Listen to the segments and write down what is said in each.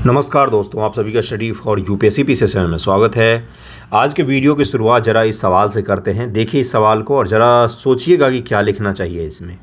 नमस्कार दोस्तों, आप सभी का study for UPSC P session में स्वागत है। आज के वीडियो की शुरुआत ज़रा इस सवाल से करते हैं। देखिए इस सवाल को और ज़रा सोचिएगा कि क्या लिखना चाहिए इसमें।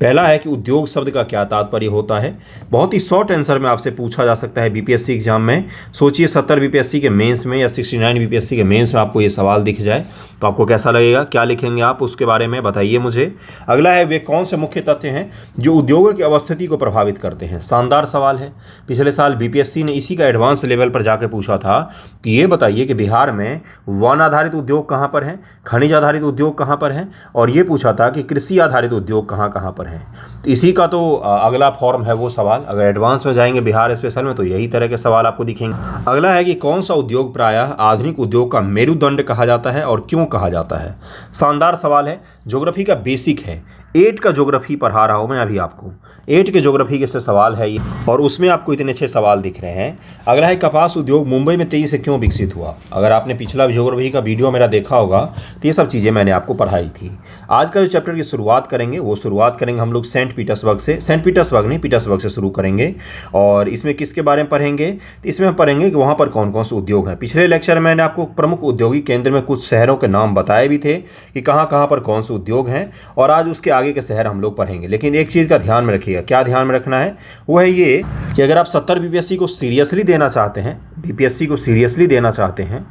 पहला है कि उद्योग शब्द का क्या तात्पर्य होता है। बहुत ही शॉर्ट आंसर में आपसे पूछा जा सकता है बीपीएससी एग्जाम में। सोचिए 70 बीपीएससी के मेंस में या 69 बीपीएससी के मेंस में आपको ये सवाल दिख जाए तो आपको कैसा लगेगा, क्या लिखेंगे आप, उसके बारे में बताइए मुझे। अगला है वे कौन से मुख्य तथ्य हैं जो उद्योगों की अवस्थिति को प्रभावित करते हैं। शानदार सवाल है। पिछले साल बीपीएससी ने इसी का एडवांस लेवल पर जाकर पूछा था कि ये बताइए कि बिहार में वन आधारित उद्योग कहाँ पर हैं, खनिज आधारित उद्योग कहाँ पर हैं, और ये पूछा था कि कृषि आधारित उद्योग कहाँ कहाँ पर हैं। तो इसी का तो अगला फॉर्म है वो सवाल। अगर एडवांस में जाएंगे बिहार स्पेशल में तो यही तरह के सवाल आपको दिखेंगे। अगला है कि कौन सा उद्योग प्रायः आधुनिक उद्योग का मेरुदंड कहा जाता है और क्यों कहा जाता है। शानदार सवाल है। ज्योग्राफी का बेसिक है। 8 का ज्योग्राफी पढ़ा रहा हूँ मैं अभी आपको। 8 के ज्योग्राफी के से सवाल है ये, और उसमें आपको इतने अच्छे सवाल दिख रहे हैं। अगला है कपास उद्योग मुंबई में तेजी से क्यों विकसित हुआ। अगर आपने पिछला ज्योग्राफी का वीडियो मेरा देखा होगा तो ये सब चीज़ें मैंने आपको पढ़ाई थी। आज का जो चैप्टर की शुरुआत करेंगे वो शुरुआत करेंगे हम लोग सेंट पीटर्सबर्ग से। सेंट पीटर्सबर्ग नहीं, पीटर्सबर्ग से शुरू करेंगे। और इसमें किसके बारे में पढ़ेंगे, तो इसमें हम पढ़ेंगे कि वहाँ पर कौन कौन से उद्योग हैं। पिछले लेक्चर में मैंने आपको प्रमुख औद्योगिक केंद्र में कुछ शहरों के नाम बताए भी थे कि कहाँ कहाँ पर कौन से उद्योग हैं, और आज उसके आगे के शहर हम लोग पढ़ेंगे। लेकिन एक चीज़ का ध्यान में रखिएगा। क्या ध्यान में रखना है, वो है ये कि अगर आप 70 बीपीएससी को सीरियसली देना चाहते हैं, बीपीएससी को सीरियसली देना चाहते हैं,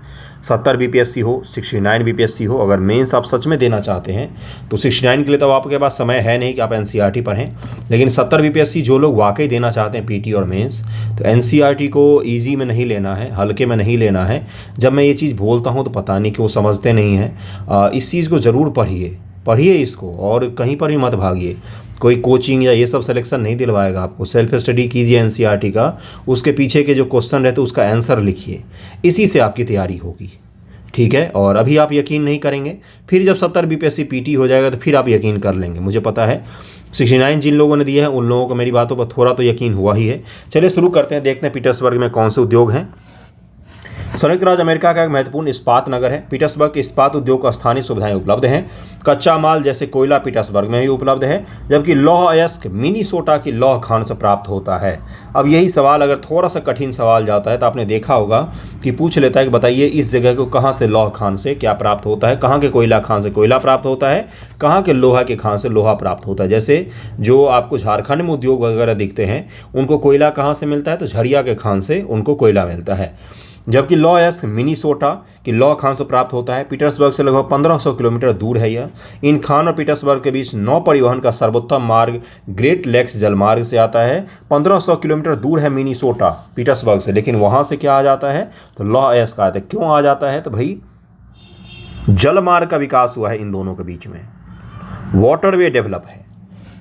70 बीपीएससी हो, 69 बीपीएससी हो, अगर मेंस आप सच में देना चाहते हैं तो 69 के लिए तो आपके पास समय है नहीं कि आप एनसीईआरटी पढ़ें। लेकिन 70 बीपीएससी जो लोग वाकई देना चाहते हैं पीटी और मेंस, तो एनसीईआरटी को ईजी में नहीं लेना है, हल्के में नहीं लेना है। जब मैं ये चीज़ बोलता हूँ तो पता नहीं क्यों समझते नहीं हैं। इस चीज़ को ज़रूर पढ़िए इसको, और कहीं पर भी मत भागिए। कोई कोचिंग या ये सब सिलेक्शन नहीं दिलवाएगा आपको। सेल्फ स्टडी कीजिए एनसीईआरटी का, उसके पीछे के जो क्वेश्चन रहते हैं उसका आंसर लिखिए, इसी से आपकी तैयारी होगी। ठीक है। और अभी आप यकीन नहीं करेंगे, फिर जब 70 बीपीएससी पीटी हो जाएगा तो फिर आप यकीन कर लेंगे। मुझे पता है 69 जिन लोगों ने दिया है उन लोगों को मेरी बातों पर थोड़ा तो यकीन हुआ ही है। चलिए शुरू करते हैं, देखते हैं पीटर्सबर्ग में कौन से उद्योग हैं। संयुक्त राज्य अमेरिका का एक महत्वपूर्ण इस्पात नगर है। पीटर्सबर्ग के इस्पात उद्योग को स्थानीय सुविधाएं उपलब्ध हैं। कच्चा माल जैसे कोयला पीटर्सबर्ग में भी उपलब्ध है, जबकि लौह अयस्क मिनीसोटा की लौह खान से प्राप्त होता है। अब यही सवाल अगर थोड़ा सा कठिन सवाल जाता है तो आपने देखा होगा कि पूछ लेता है कि बताइए इस जगह को कहाँ से लौह खान से क्या प्राप्त होता है, कहाँ के कोयला खान से कोयला प्राप्त होता है, कहाँ के लोहा के खान से लोहा प्राप्त होता है। जैसे जो आपको झारखंड में उद्योग वगैरह दिखते हैं उनको कोयला कहाँ से मिलता है, तो झरिया के खान से उनको कोयला मिलता है। जबकि लौह अयस्क मिनीसोटा की लौह खान से प्राप्त होता है। पीटर्सबर्ग से लगभग 1500 किलोमीटर दूर है यह। इन खान और पीटर्सबर्ग के बीच नौ परिवहन का सर्वोत्तम मार्ग ग्रेट लेक्स जलमार्ग से आता है। 1500 किलोमीटर दूर है मिनीसोटा पीटर्सबर्ग से, लेकिन वहाँ से क्या आ जाता है, तो लौह अयस्क आता है। क्यों आ जाता है, तो भाई जलमार्ग का विकास हुआ है इन दोनों के बीच में, वाटरवे डेवलप है।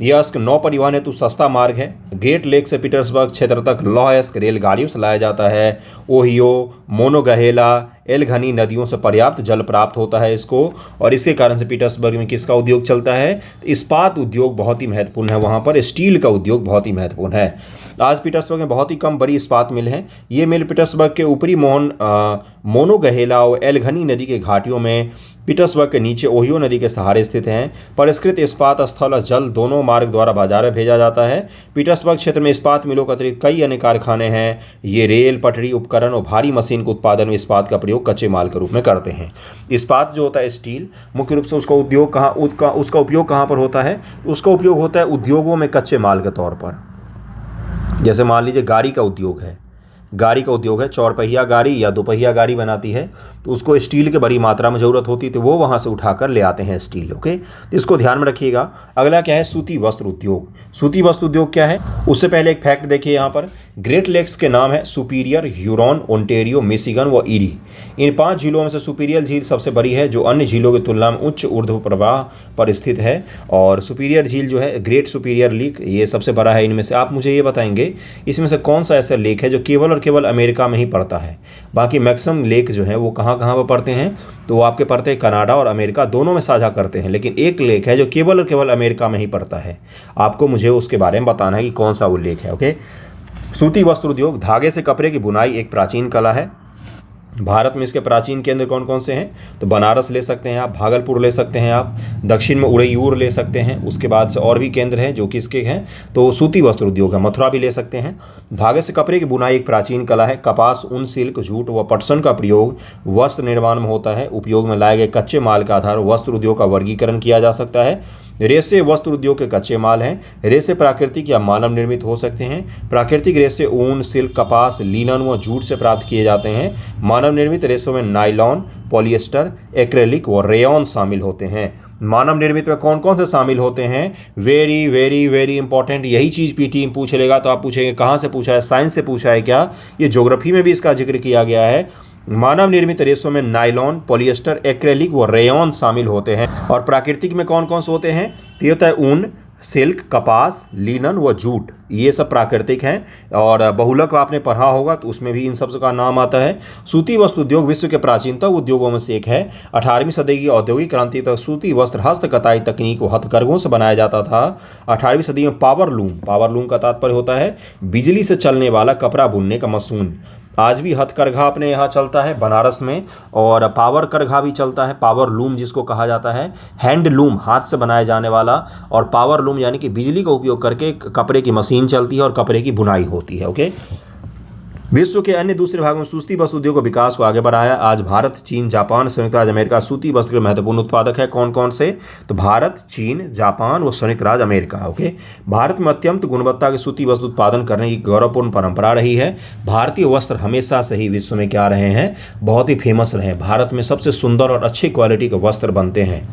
यह अयस्क नौ परिवहन हेतु सस्ता मार्ग है। ग्रेट लेक से पीटर्सबर्ग क्षेत्र तक लौह अयस्क रेलगाड़ियों से लाया जाता है। ओहियो, मोनोगहेला, एलघनी नदियों से पर्याप्त जल प्राप्त होता है इसको, और इसके कारण से पीटर्सबर्ग में किसका उद्योग चलता है, तो इस्पात उद्योग बहुत ही महत्वपूर्ण है। वहाँ पर स्टील का उद्योग बहुत ही महत्वपूर्ण है। आज पीटर्सबर्ग में बहुत ही कम बड़ी इस्पात मिल है। ये मिल पीटर्सबर्ग के ऊपरी मोनोगहेला और एलघनी नदी के घाटियों में, पीटर्सबर्ग के नीचे ओहियो नदी के सहारे स्थित हैं। परिष्कृत इस्पात स्थल और जल दोनों मार्ग द्वारा बाजार में भेजा जाता है। पीटर्सबर्ग क्षेत्र में इस्पात मिलों के अतिरिक्त कई अन्य कारखाने हैं। ये रेल, पटरी, उपकरण और भारी मशीन के उत्पादन में इस्पात का प्रयोग कच्चे माल के रूप में करते हैं। इस्पात जो होता है स्टील, मुख्य रूप से उसका उपयोग कहाँ पर होता है, उसका उपयोग होता है उद्योगों में कच्चे माल के तौर पर। जैसे मान लीजिए गाड़ी का उद्योग है, चौरपहिया गाड़ी या दोपहिया गाड़ी बनाती है, तो उसको स्टील के बड़ी मात्रा में ज़रूरत होती है, तो वो वहाँ से उठाकर ले आते हैं स्टील। ओके, तो इसको ध्यान में रखिएगा। अगला क्या है, सूती वस्त्र उद्योग। सूती वस्त्र उद्योग क्या है, उससे पहले एक फैक्ट देखिए यहाँ पर। ग्रेट लेक्स के नाम है सुपीरियर, ह्यूरॉन, ओंटेरियो, मिशिगन व ईरी। इन 5 झीलों में से सुपीरियर झील सबसे बड़ी है, जो अन्य झीलों की तुलना में उच्च ऊर्ध्व प्रवाह पर स्थित है। और सुपीरियर झील जो है, ग्रेट सुपीरियर लेक, ये सबसे बड़ा है इनमें से। आप मुझे ये बताएंगे इसमें से कौन सा ऐसा लेक है जो केवल और केवल अमेरिका में ही पड़ता है। बाकी मैक्सिमम लेक जो है वो कहाँ कहाँ पर पड़ते हैं, तो वो आपके पड़ते हैं कनाडा और अमेरिका दोनों में साझा करते हैं, लेकिन एक लेक है जो केवल और केवल अमेरिका में ही पड़ता है। आपको मुझे उसके बारे में बताना है कि कौन सा वो लेक है। ओके, सूती वस्त्र उद्योग, धागे से कपड़े की बुनाई एक प्राचीन कला है। भारत में इसके प्राचीन केंद्र कौन कौन से हैं? तो बनारस ले सकते हैं आप, भागलपुर ले सकते हैं आप, दक्षिण में उरैयूर ले सकते हैं, उसके बाद से और भी केंद्र हैं जो किसके हैं, तो सूती वस्त्र उद्योग है, मथुरा भी ले सकते हैं। धागे से कपड़े की बुनाई एक प्राचीन कला है। कपास, ऊन, सिल्क, जूट व पटसन का प्रयोग वस्त्र निर्माण में होता है। उपयोग में लाए गए कच्चे माल का आधार वस्त्र उद्योग का वर्गीकरण किया जा सकता है। रेशे वस्त्र उद्योग के कच्चे माल हैं। रेशे प्राकृतिक या मानव निर्मित हो सकते हैं। प्राकृतिक रेशे ऊन, सिल्क, कपास, लिनन व जूट से प्राप्त किए जाते हैं। मानव निर्मित रेशों में नायलॉन, पॉलिएस्टर, एक्रेलिक व रेयॉन शामिल होते हैं। मानव निर्मित में कौन कौन से शामिल होते हैं? वेरी वेरी वेरी इंपॉर्टेंट, यही चीज़ पीटी में पूछ लेगा तो आप पूछेंगे कहाँ से पूछा है, साइंस से पूछा है क्या? ये ज्योग्राफी में भी इसका जिक्र किया गया है। मानव निर्मित रेशों में नायलॉन, पॉलिएस्टर, एक्रेलिक व रेयॉन शामिल होते हैं। और प्राकृतिक में कौन कौन से होते हैं? तो ये होता है ऊन, सिल्क, कपास, लिनन व जूट, ये सब प्राकृतिक हैं। और बहुलक आपने पढ़ा होगा तो उसमें भी इन सब का नाम आता है। सूती वस्त्र उद्योग विश्व के प्राचीनतम उद्योगों में से एक है। 18वीं सदी की औद्योगिक क्रांति तक सूती वस्त्र हस्त कताई तकनीक व हथकरघों से बनाया जाता था। 18वीं सदी में पावर लूम का तात्पर्य होता है बिजली से चलने वाला कपड़ा बुनने का मशीन। आज भी हथकरघा अपने यहाँ चलता है बनारस में, और पावर करघा भी चलता है, पावर लूम जिसको कहा जाता है। हैंड लूम, हाथ से बनाया जाने वाला, और पावर लूम यानी कि बिजली का उपयोग करके कपड़े की मशीन चलती है और कपड़े की बुनाई होती है। ओके, विश्व के अन्य दूसरे भागों में सूती वस्त्र उद्योग के विकास को आगे बढ़ाया। आज भारत, चीन, जापान, संयुक्त राज्य अमेरिका सूती वस्त्र के महत्वपूर्ण उत्पादक है। कौन कौन से? तो भारत, चीन, जापान व संयुक्त राज्य अमेरिका। ओके, भारत में अत्यंत गुणवत्ता के सूती वस्त्र उत्पादन करने की गौरवपूर्ण परंपरा रही है। भारतीय वस्त्र हमेशा से ही विश्व में क्या रहे हैं? बहुत ही फेमस रहे हैं। भारत में सबसे सुंदर और अच्छी क्वालिटी के वस्त्र बनते हैं।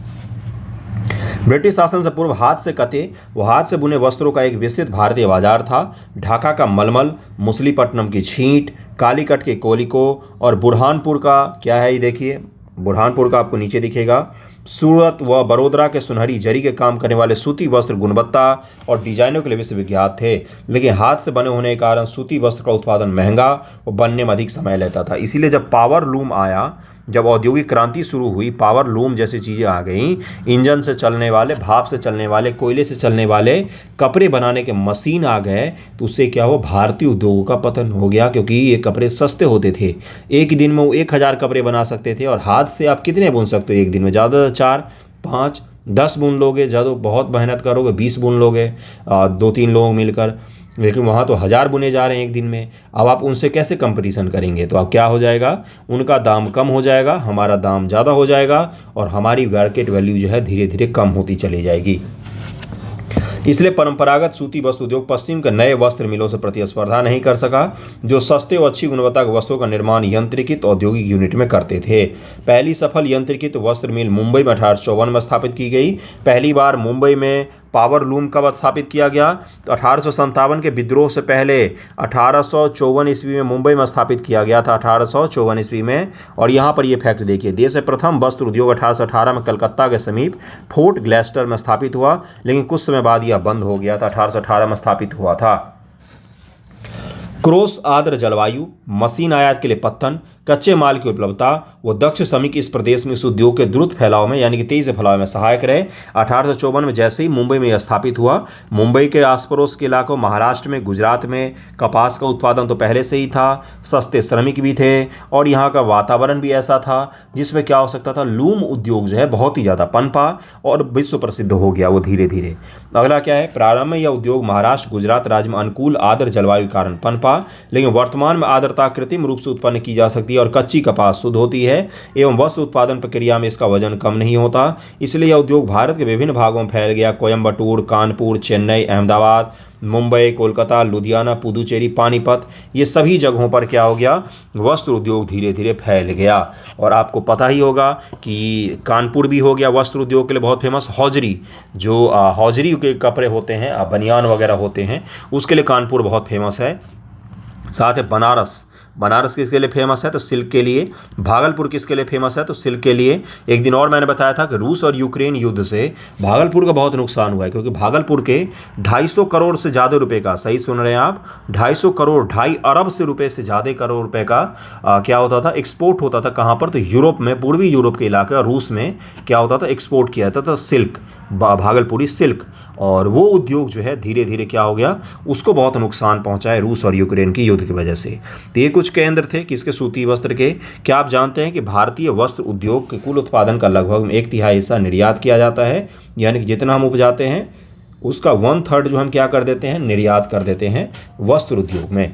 ब्रिटिश शासन से पूर्व हाथ से कते व हाथ से बुने वस्त्रों का एक विस्तृत भारतीय बाजार था। ढाका का मलमल, मछलीपट्टनम की छींट, कालीकट के कोलिको और बुरहानपुर का क्या है, ये देखिए बुरहानपुर का आपको नीचे दिखेगा। सूरत व बड़ोदरा के सुनहरी जरी के काम करने वाले सूती वस्त्र गुणवत्ता और डिजाइनों के लिए विश्वविख्यात थे, लेकिन हाथ से बने होने के कारण सूती वस्त्र का उत्पादन महंगा और बनने में अधिक समय लेता था। इसीलिए जब पावर लूम आया, जब औद्योगिक क्रांति शुरू हुई, पावर लूम जैसी चीज़ें आ गई, इंजन से चलने वाले, भाप से चलने वाले, कोयले से चलने वाले कपड़े बनाने के मशीन आ गए, तो उससे क्या हुआ? भारतीय उद्योगों का पतन हो गया, क्योंकि ये कपड़े सस्ते होते थे। एक दिन में वो 1000 कपड़े बना सकते थे, और हाथ से आप कितने बुन सकते हो एक दिन में? ज़्यादा 4, 5, 10 बुन लोगे, ज़्यादा बहुत मेहनत करोगे 20 बुन लोगे 2-3 लोग मिलकर, लेकिन वहाँ तो 1000 बुने जा रहे हैं एक दिन में। अब आप उनसे कैसे कंपटीशन करेंगे? तो अब क्या हो जाएगा? उनका दाम कम हो जाएगा, हमारा दाम ज़्यादा हो जाएगा, और हमारी मार्केट वैल्यू जो है धीरे धीरे कम होती चली जाएगी। इसलिए परंपरागत सूती वस्त्र उद्योग पश्चिम के नए वस्त्र मिलों से प्रतिस्पर्धा नहीं कर सका, जो सस्ते और अच्छी गुणवत्ता के वस्त्रों का निर्माण यंत्रीकृत औद्योगिक यूनिट में करते थे। पहली सफल यंत्रीकृत वस्त्र मिल मुंबई में 1854 में स्थापित की गई। पहली बार मुंबई में पावर लूम कब स्थापित किया गया? तो 1857 के विद्रोह से पहले 1854 ईस्वी में मुंबई में स्थापित किया गया था, 1854 ईस्वी में। और यहाँ पर ये फैक्ट देखिए, देश में प्रथम वस्त्र उद्योग 1818 में कलकत्ता के समीप फोर्ट ग्लेस्टर में स्थापित हुआ, लेकिन कुछ समय बाद यह बंद हो गया था। 1818 में स्थापित हुआ था। क्रोस आर्द्र जलवायु, मशीन आयात के लिए पत्तन, कच्चे माल की उपलब्धता व दक्ष श्रमिक इस प्रदेश में इस उद्योग के द्रुत फैलाव में यानी कि तेजी से फैलाव में सहायक रहे। 1854 में जैसे ही मुंबई में स्थापित हुआ, मुंबई के आस पड़ोस के इलाकों महाराष्ट्र में, गुजरात में कपास का उत्पादन तो पहले से ही था, सस्ते श्रमिक भी थे, और यहाँ का वातावरण भी ऐसा था जिसमें क्या हो सकता था? लूम उद्योग जो है बहुत ही ज़्यादा पनपा और विश्व प्रसिद्ध हो गया वो धीरे धीरे। अगला क्या है? प्रारंभ में यह उद्योग महाराष्ट्र, गुजरात राज्य में अनुकूल आर्द्र जलवायु के कारण पनपा, लेकिन वर्तमान में आर्द्रता कृत्रिम रूप से उत्पन्न की जा सकती है और कच्ची कपास शुद्ध होती है, एवं वस्त्र उत्पादन प्रक्रिया में इसका वजन कम नहीं होता। इसलिए यह उद्योग भारत के विभिन्न भागों में फैल गया। कोयम्बटूर, कानपुर, चेन्नई, अहमदाबाद, मुंबई, कोलकाता, लुधियाना, पुदुचेरी, पानीपत, ये सभी जगहों पर क्या हो गया? वस्त्र उद्योग धीरे धीरे फैल गया। और आपको पता ही होगा कि कानपुर भी हो गया वस्त्र उद्योग के लिए बहुत फेमस। हौजरी, जो हौजरी के कपड़े होते हैं, बनियान वगैरह होते हैं, उसके लिए कानपुर बहुत फेमस है। साथ है बनारस किसके लिए फेमस है? तो सिल्क के लिए। भागलपुर किसके लिए फेमस है? तो सिल्क के लिए। एक दिन और मैंने बताया था कि रूस और यूक्रेन युद्ध से भागलपुर का बहुत नुकसान हुआ है, क्योंकि भागलपुर के 250 करोड़ से ज़्यादा रुपए का, सही सुन रहे हैं आप, 250 करोड़, 2.5 अरब से रुपए से ज़्यादा करोड़ रुपए का क्या होता था? एक्सपोर्ट होता था। कहाँ पर? तो यूरोप में, पूर्वी यूरोप के इलाके और रूस में क्या होता था? एक्सपोर्ट किया जाता था सिल्क, भागलपुरी सिल्क। और वो उद्योग जो है धीरे धीरे क्या हो गया? उसको बहुत नुकसान पहुंचा है रूस और यूक्रेन की युद्ध की वजह से। तो ये कुछ केंद्र थे किसके, सूती वस्त्र के। क्या आप जानते हैं कि भारतीय वस्त्र उद्योग के कुल उत्पादन का लगभग 1/3 हिस्सा निर्यात किया जाता है, यानी कि जितना हम उपजाते हैं उसका 1/3 जो हम क्या कर देते हैं, निर्यात कर देते हैं वस्त्र उद्योग में।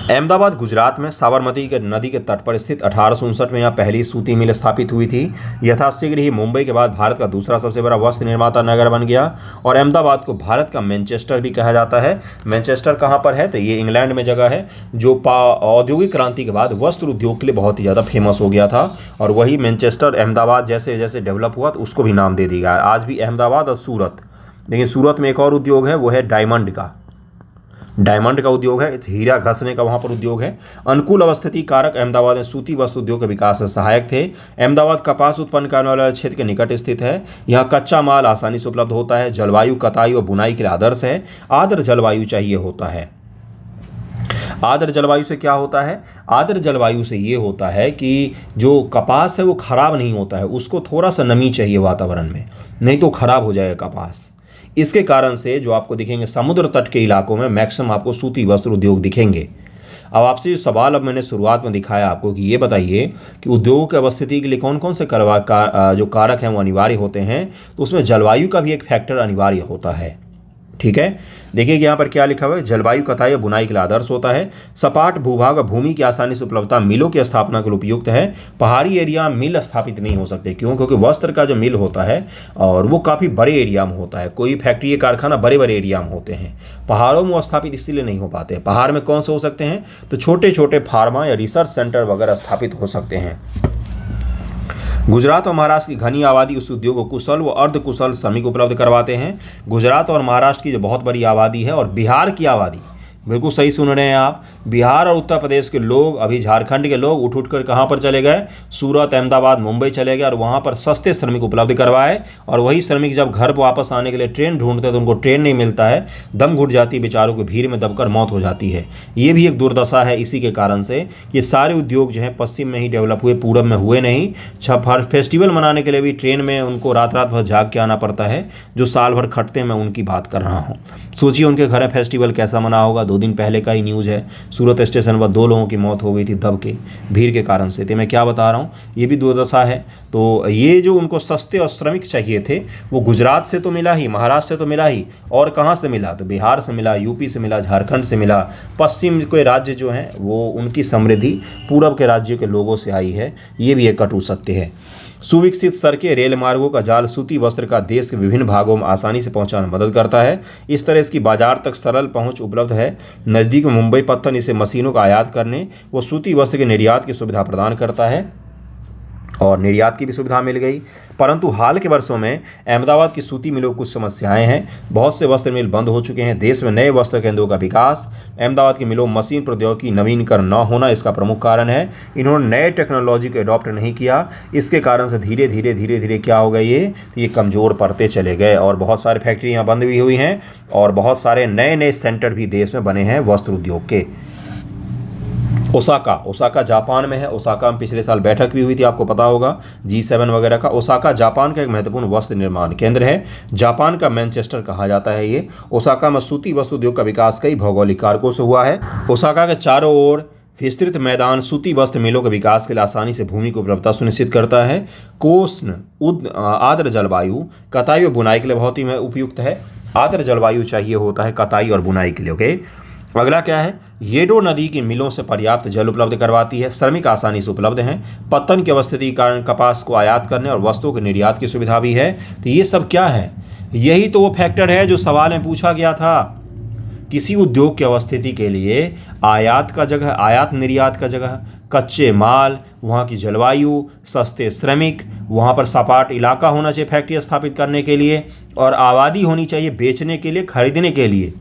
अहमदाबाद गुजरात में साबरमती के नदी के तट पर स्थित 1859 में यहाँ पहली सूती मिल स्थापित हुई थी। यथाशीघ्र ही मुंबई के बाद भारत का दूसरा सबसे बड़ा वस्त्र निर्माता नगर बन गया और अहमदाबाद को भारत का मैनचेस्टर भी कहा जाता है। मैनचेस्टर कहाँ पर है, तो ये इंग्लैंड में जगह है, जो औद्योगिक क्रांति के बाद वस्त्र उद्योग के लिए बहुत ही ज़्यादा फेमस हो गया था और वही मैनचेस्टर अहमदाबाद जैसे जैसे डेवलप हुआ तो उसको भी नाम दे दिया गया। आज भी अहमदाबाद और सूरत, लेकिन सूरत में एक और उद्योग है, वो है डायमंड का उद्योग है, हीरा घसने का वहाँ पर उद्योग है। अनुकूल अवस्थिति कारक अहमदाबाद में सूती वस्त्र उद्योग के विकास में सहायक थे। अहमदाबाद कपास उत्पन्न करने वाले क्षेत्र के निकट स्थित है। यहाँ कच्चा माल आसानी से उपलब्ध होता है। जलवायु कताई और बुनाई के लिए आदर्श है। आर्द्र जलवायु चाहिए होता है। आर्द्र जलवायु से क्या होता है, आर्द्र जलवायु से ये होता है कि जो कपास है वो खराब नहीं होता है, उसको थोड़ा सा नमी चाहिए वातावरण में, नहीं तो खराब हो जाएगा कपास। इसके कारण से जो आपको दिखेंगे समुद्र तट के इलाकों में मैक्सिमम आपको सूती वस्त्र उद्योग दिखेंगे। अब आपसे जो सवाल अब मैंने शुरुआत में दिखाया आपको कि ये बताइए कि उद्योग की अवस्थिति के लिए कौन कौन से जो कारक हैं वो अनिवार्य होते हैं, तो उसमें जलवायु का भी एक फैक्टर अनिवार्य होता है। ठीक है, देखिए यहाँ पर क्या लिखा हुआ है, जलवायु कताई और बुनाई के लिए आदर्श होता है। सपाट भूभाग और भूमि की आसानी से उपलब्धता मिलों की स्थापना के लिए उपयुक्त है। पहाड़ी एरिया में मिल स्थापित नहीं हो सकते, क्यों, क्योंकि वस्त्र का जो मिल होता है और वो काफ़ी बड़े एरिया में होता है। कोई फैक्ट्री या कारखाना बड़े बड़े एरिया में होते हैं, पहाड़ों में स्थापित इसीलिए नहीं हो पाते। पहाड़ में कौन से हो सकते हैं, तो छोटे छोटे फार्मा या रिसर्च सेंटर वगैरह स्थापित हो सकते हैं। गुजरात और महाराष्ट्र की घनी आबादी उस उद्योग को कुशल व अर्धकुशल श्रमिक उपलब्ध करवाते हैं। गुजरात और महाराष्ट्र की जो बहुत बड़ी आबादी है और बिहार की आबादी, बिल्कुल सही सुन रहे हैं आप, बिहार और उत्तर प्रदेश के लोग, अभी झारखंड के लोग उठ कर कहाँ पर चले गए, सूरत, अहमदाबाद, मुंबई चले गए और वहाँ पर सस्ते श्रमिक उपलब्ध करवाए। और वही श्रमिक जब घर वापस आने के लिए ट्रेन ढूंढते हैं तो उनको ट्रेन नहीं मिलता है, दम घुट जाती है, बेचारों को भीड़ में दबकर मौत हो जाती है। ये भी एक दुर्दशा है। इसी के कारण से ये सारे उद्योग जो हैं पश्चिम में ही डेवलप हुए, पूरब में हुए नहीं। फेस्टिवल मनाने के लिए भी ट्रेन में उनको रात रात भर जाग के आना पड़ता है। जो साल भर खटते हैं, मैं उनकी बात कर रहा हूँ। सोचिए उनके घर में फेस्टिवल कैसा मना होगा। 2 दिन पहले का ही न्यूज़ है, सूरत स्टेशन पर 2 लोगों की मौत हो गई थी दब के, भीड़ के कारण से। तो मैं क्या बता रहा हूँ, ये भी दुर्दशा है। तो ये जो उनको सस्ते और श्रमिक चाहिए थे वो गुजरात से तो मिला ही, महाराष्ट्र से तो मिला ही, और कहाँ से मिला, तो बिहार से मिला, यूपी से मिला, झारखंड से मिला। पश्चिम के राज्य जो हैं वो उनकी समृद्धि पूरब के राज्यों के लोगों से आई है। ये भी एक कटु सत्य है। सुविकसित सड़कें, रेल मार्गों का जाल सूती वस्त्र का देश के विभिन्न भागों में आसानी से पहुंचाने में मदद करता है। इस तरह इसकी बाजार तक सरल पहुंच उपलब्ध है। नज़दीक में मुंबई पत्तन इसे मशीनों का आयात करने व सूती वस्त्र के निर्यात की सुविधा प्रदान करता है और निर्यात की भी सुविधा मिल गई। परंतु हाल के वर्षों में अहमदाबाद की सूती मिलों को कुछ समस्याएं हैं। बहुत से वस्त्र मिल बंद हो चुके हैं। देश में नए वस्त्र केंद्रों का विकास, अहमदाबाद की मिलों मशीन प्रौद्योगिकी नवीनीकरण न होना इसका प्रमुख कारण है। इन्होंने नए टेक्नोलॉजी को अडॉप्ट नहीं किया। इसके कारण से धीरे धीरे क्या हो गए, ये कमज़ोर पड़ते चले गए और बहुत सारी फैक्ट्रियाँ बंद भी हुई हैं और बहुत सारे नए नए सेंटर भी देश में बने हैं वस्त्र उद्योग के। ओसाका जापान में है। ओसाका में पिछले साल बैठक भी हुई थी, आपको पता होगा, G7 वगैरह का। ओसाका जापान का एक महत्वपूर्ण वस्त्र निर्माण केंद्र है। जापान का मैनचेस्टर कहा जाता है ये। ओसाका में सूती वस्त्र उद्योग का विकास कई भौगोलिक कारकों से हुआ है। ओसाका के चारों ओर विस्तृत मैदान सूती वस्त्र मिलों के विकास के लिए आसानी से भूमि की उपलब्धता सुनिश्चित करता है। कोष्ण आर्द्र जलवायु कताई और बुनाई के लिए बहुत ही उपयुक्त है। आर्द्र जलवायु चाहिए होता है कताई और बुनाई के लिए। ओके, अगला क्या है, येडो नदी की मिलों से पर्याप्त जल उपलब्ध करवाती है। श्रमिक आसानी से उपलब्ध हैं। पत्तन की अवस्थिति के कारण कपास को आयात करने और वस्तुओं के निर्यात की सुविधा भी है। तो ये सब क्या है, यही तो वो फैक्टर है जो सवाल में पूछा गया था। किसी उद्योग की अवस्थिति के लिए आयात का जगह, आयात निर्यात का जगह, कच्चे माल, वहाँ की जलवायु, सस्ते श्रमिक, वहाँ पर सपाट इलाका होना चाहिए फैक्ट्री स्थापित करने के लिए, और आबादी होनी चाहिए बेचने के लिए, खरीदने के लिए।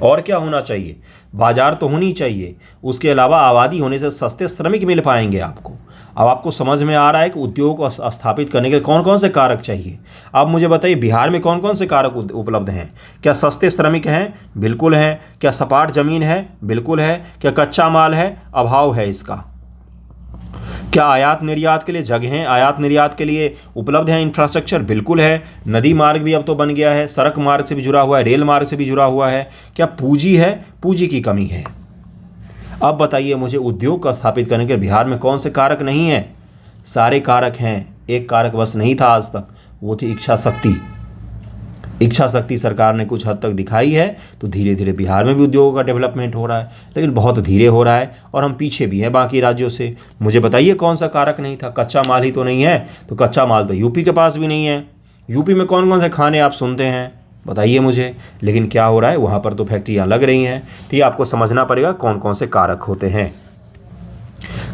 और क्या होना चाहिए, बाजार तो होनी चाहिए। उसके अलावा आबादी होने से सस्ते श्रमिक मिल पाएंगे आपको। अब आपको समझ में आ रहा है कि उद्योग को स्थापित करने के लिए कौन कौन से कारक चाहिए। अब मुझे बताइए बिहार में कौन कौन से कारक उपलब्ध हैं। क्या सस्ते श्रमिक हैं? बिल्कुल हैं। क्या सपाट ज़मीन है? बिल्कुल है। क्या कच्चा माल है? अभाव है इसका। क्या आयात निर्यात के लिए जगहें, आयात निर्यात के लिए उपलब्ध है इंफ्रास्ट्रक्चर? बिल्कुल है। नदी मार्ग भी अब तो बन गया है, सड़क मार्ग से भी जुड़ा हुआ है, रेल मार्ग से भी जुड़ा हुआ है। क्या पूंजी है? पूंजी की कमी है। अब बताइए मुझे, उद्योग का स्थापित करने के बिहार में कौन से कारक नहीं है? सारे कारक हैं, एक कारक बस नहीं था आज तक, वो थी इच्छा शक्ति। इच्छा शक्ति सरकार ने कुछ हद तक दिखाई है, तो धीरे धीरे बिहार में भी उद्योगों का डेवलपमेंट हो रहा है, लेकिन बहुत धीरे हो रहा है और हम पीछे भी हैं बाकी राज्यों से। मुझे बताइए कौन सा कारक नहीं था? कच्चा माल ही तो नहीं है, तो कच्चा माल तो यूपी के पास भी नहीं है। यूपी में कौन कौन से खाने आप सुनते हैं बताइए मुझे, लेकिन क्या हो रहा है, वहाँ पर तो फैक्ट्रियाँ लग रही हैं। तो ये आपको समझना पड़ेगा कौन कौन से कारक होते हैं।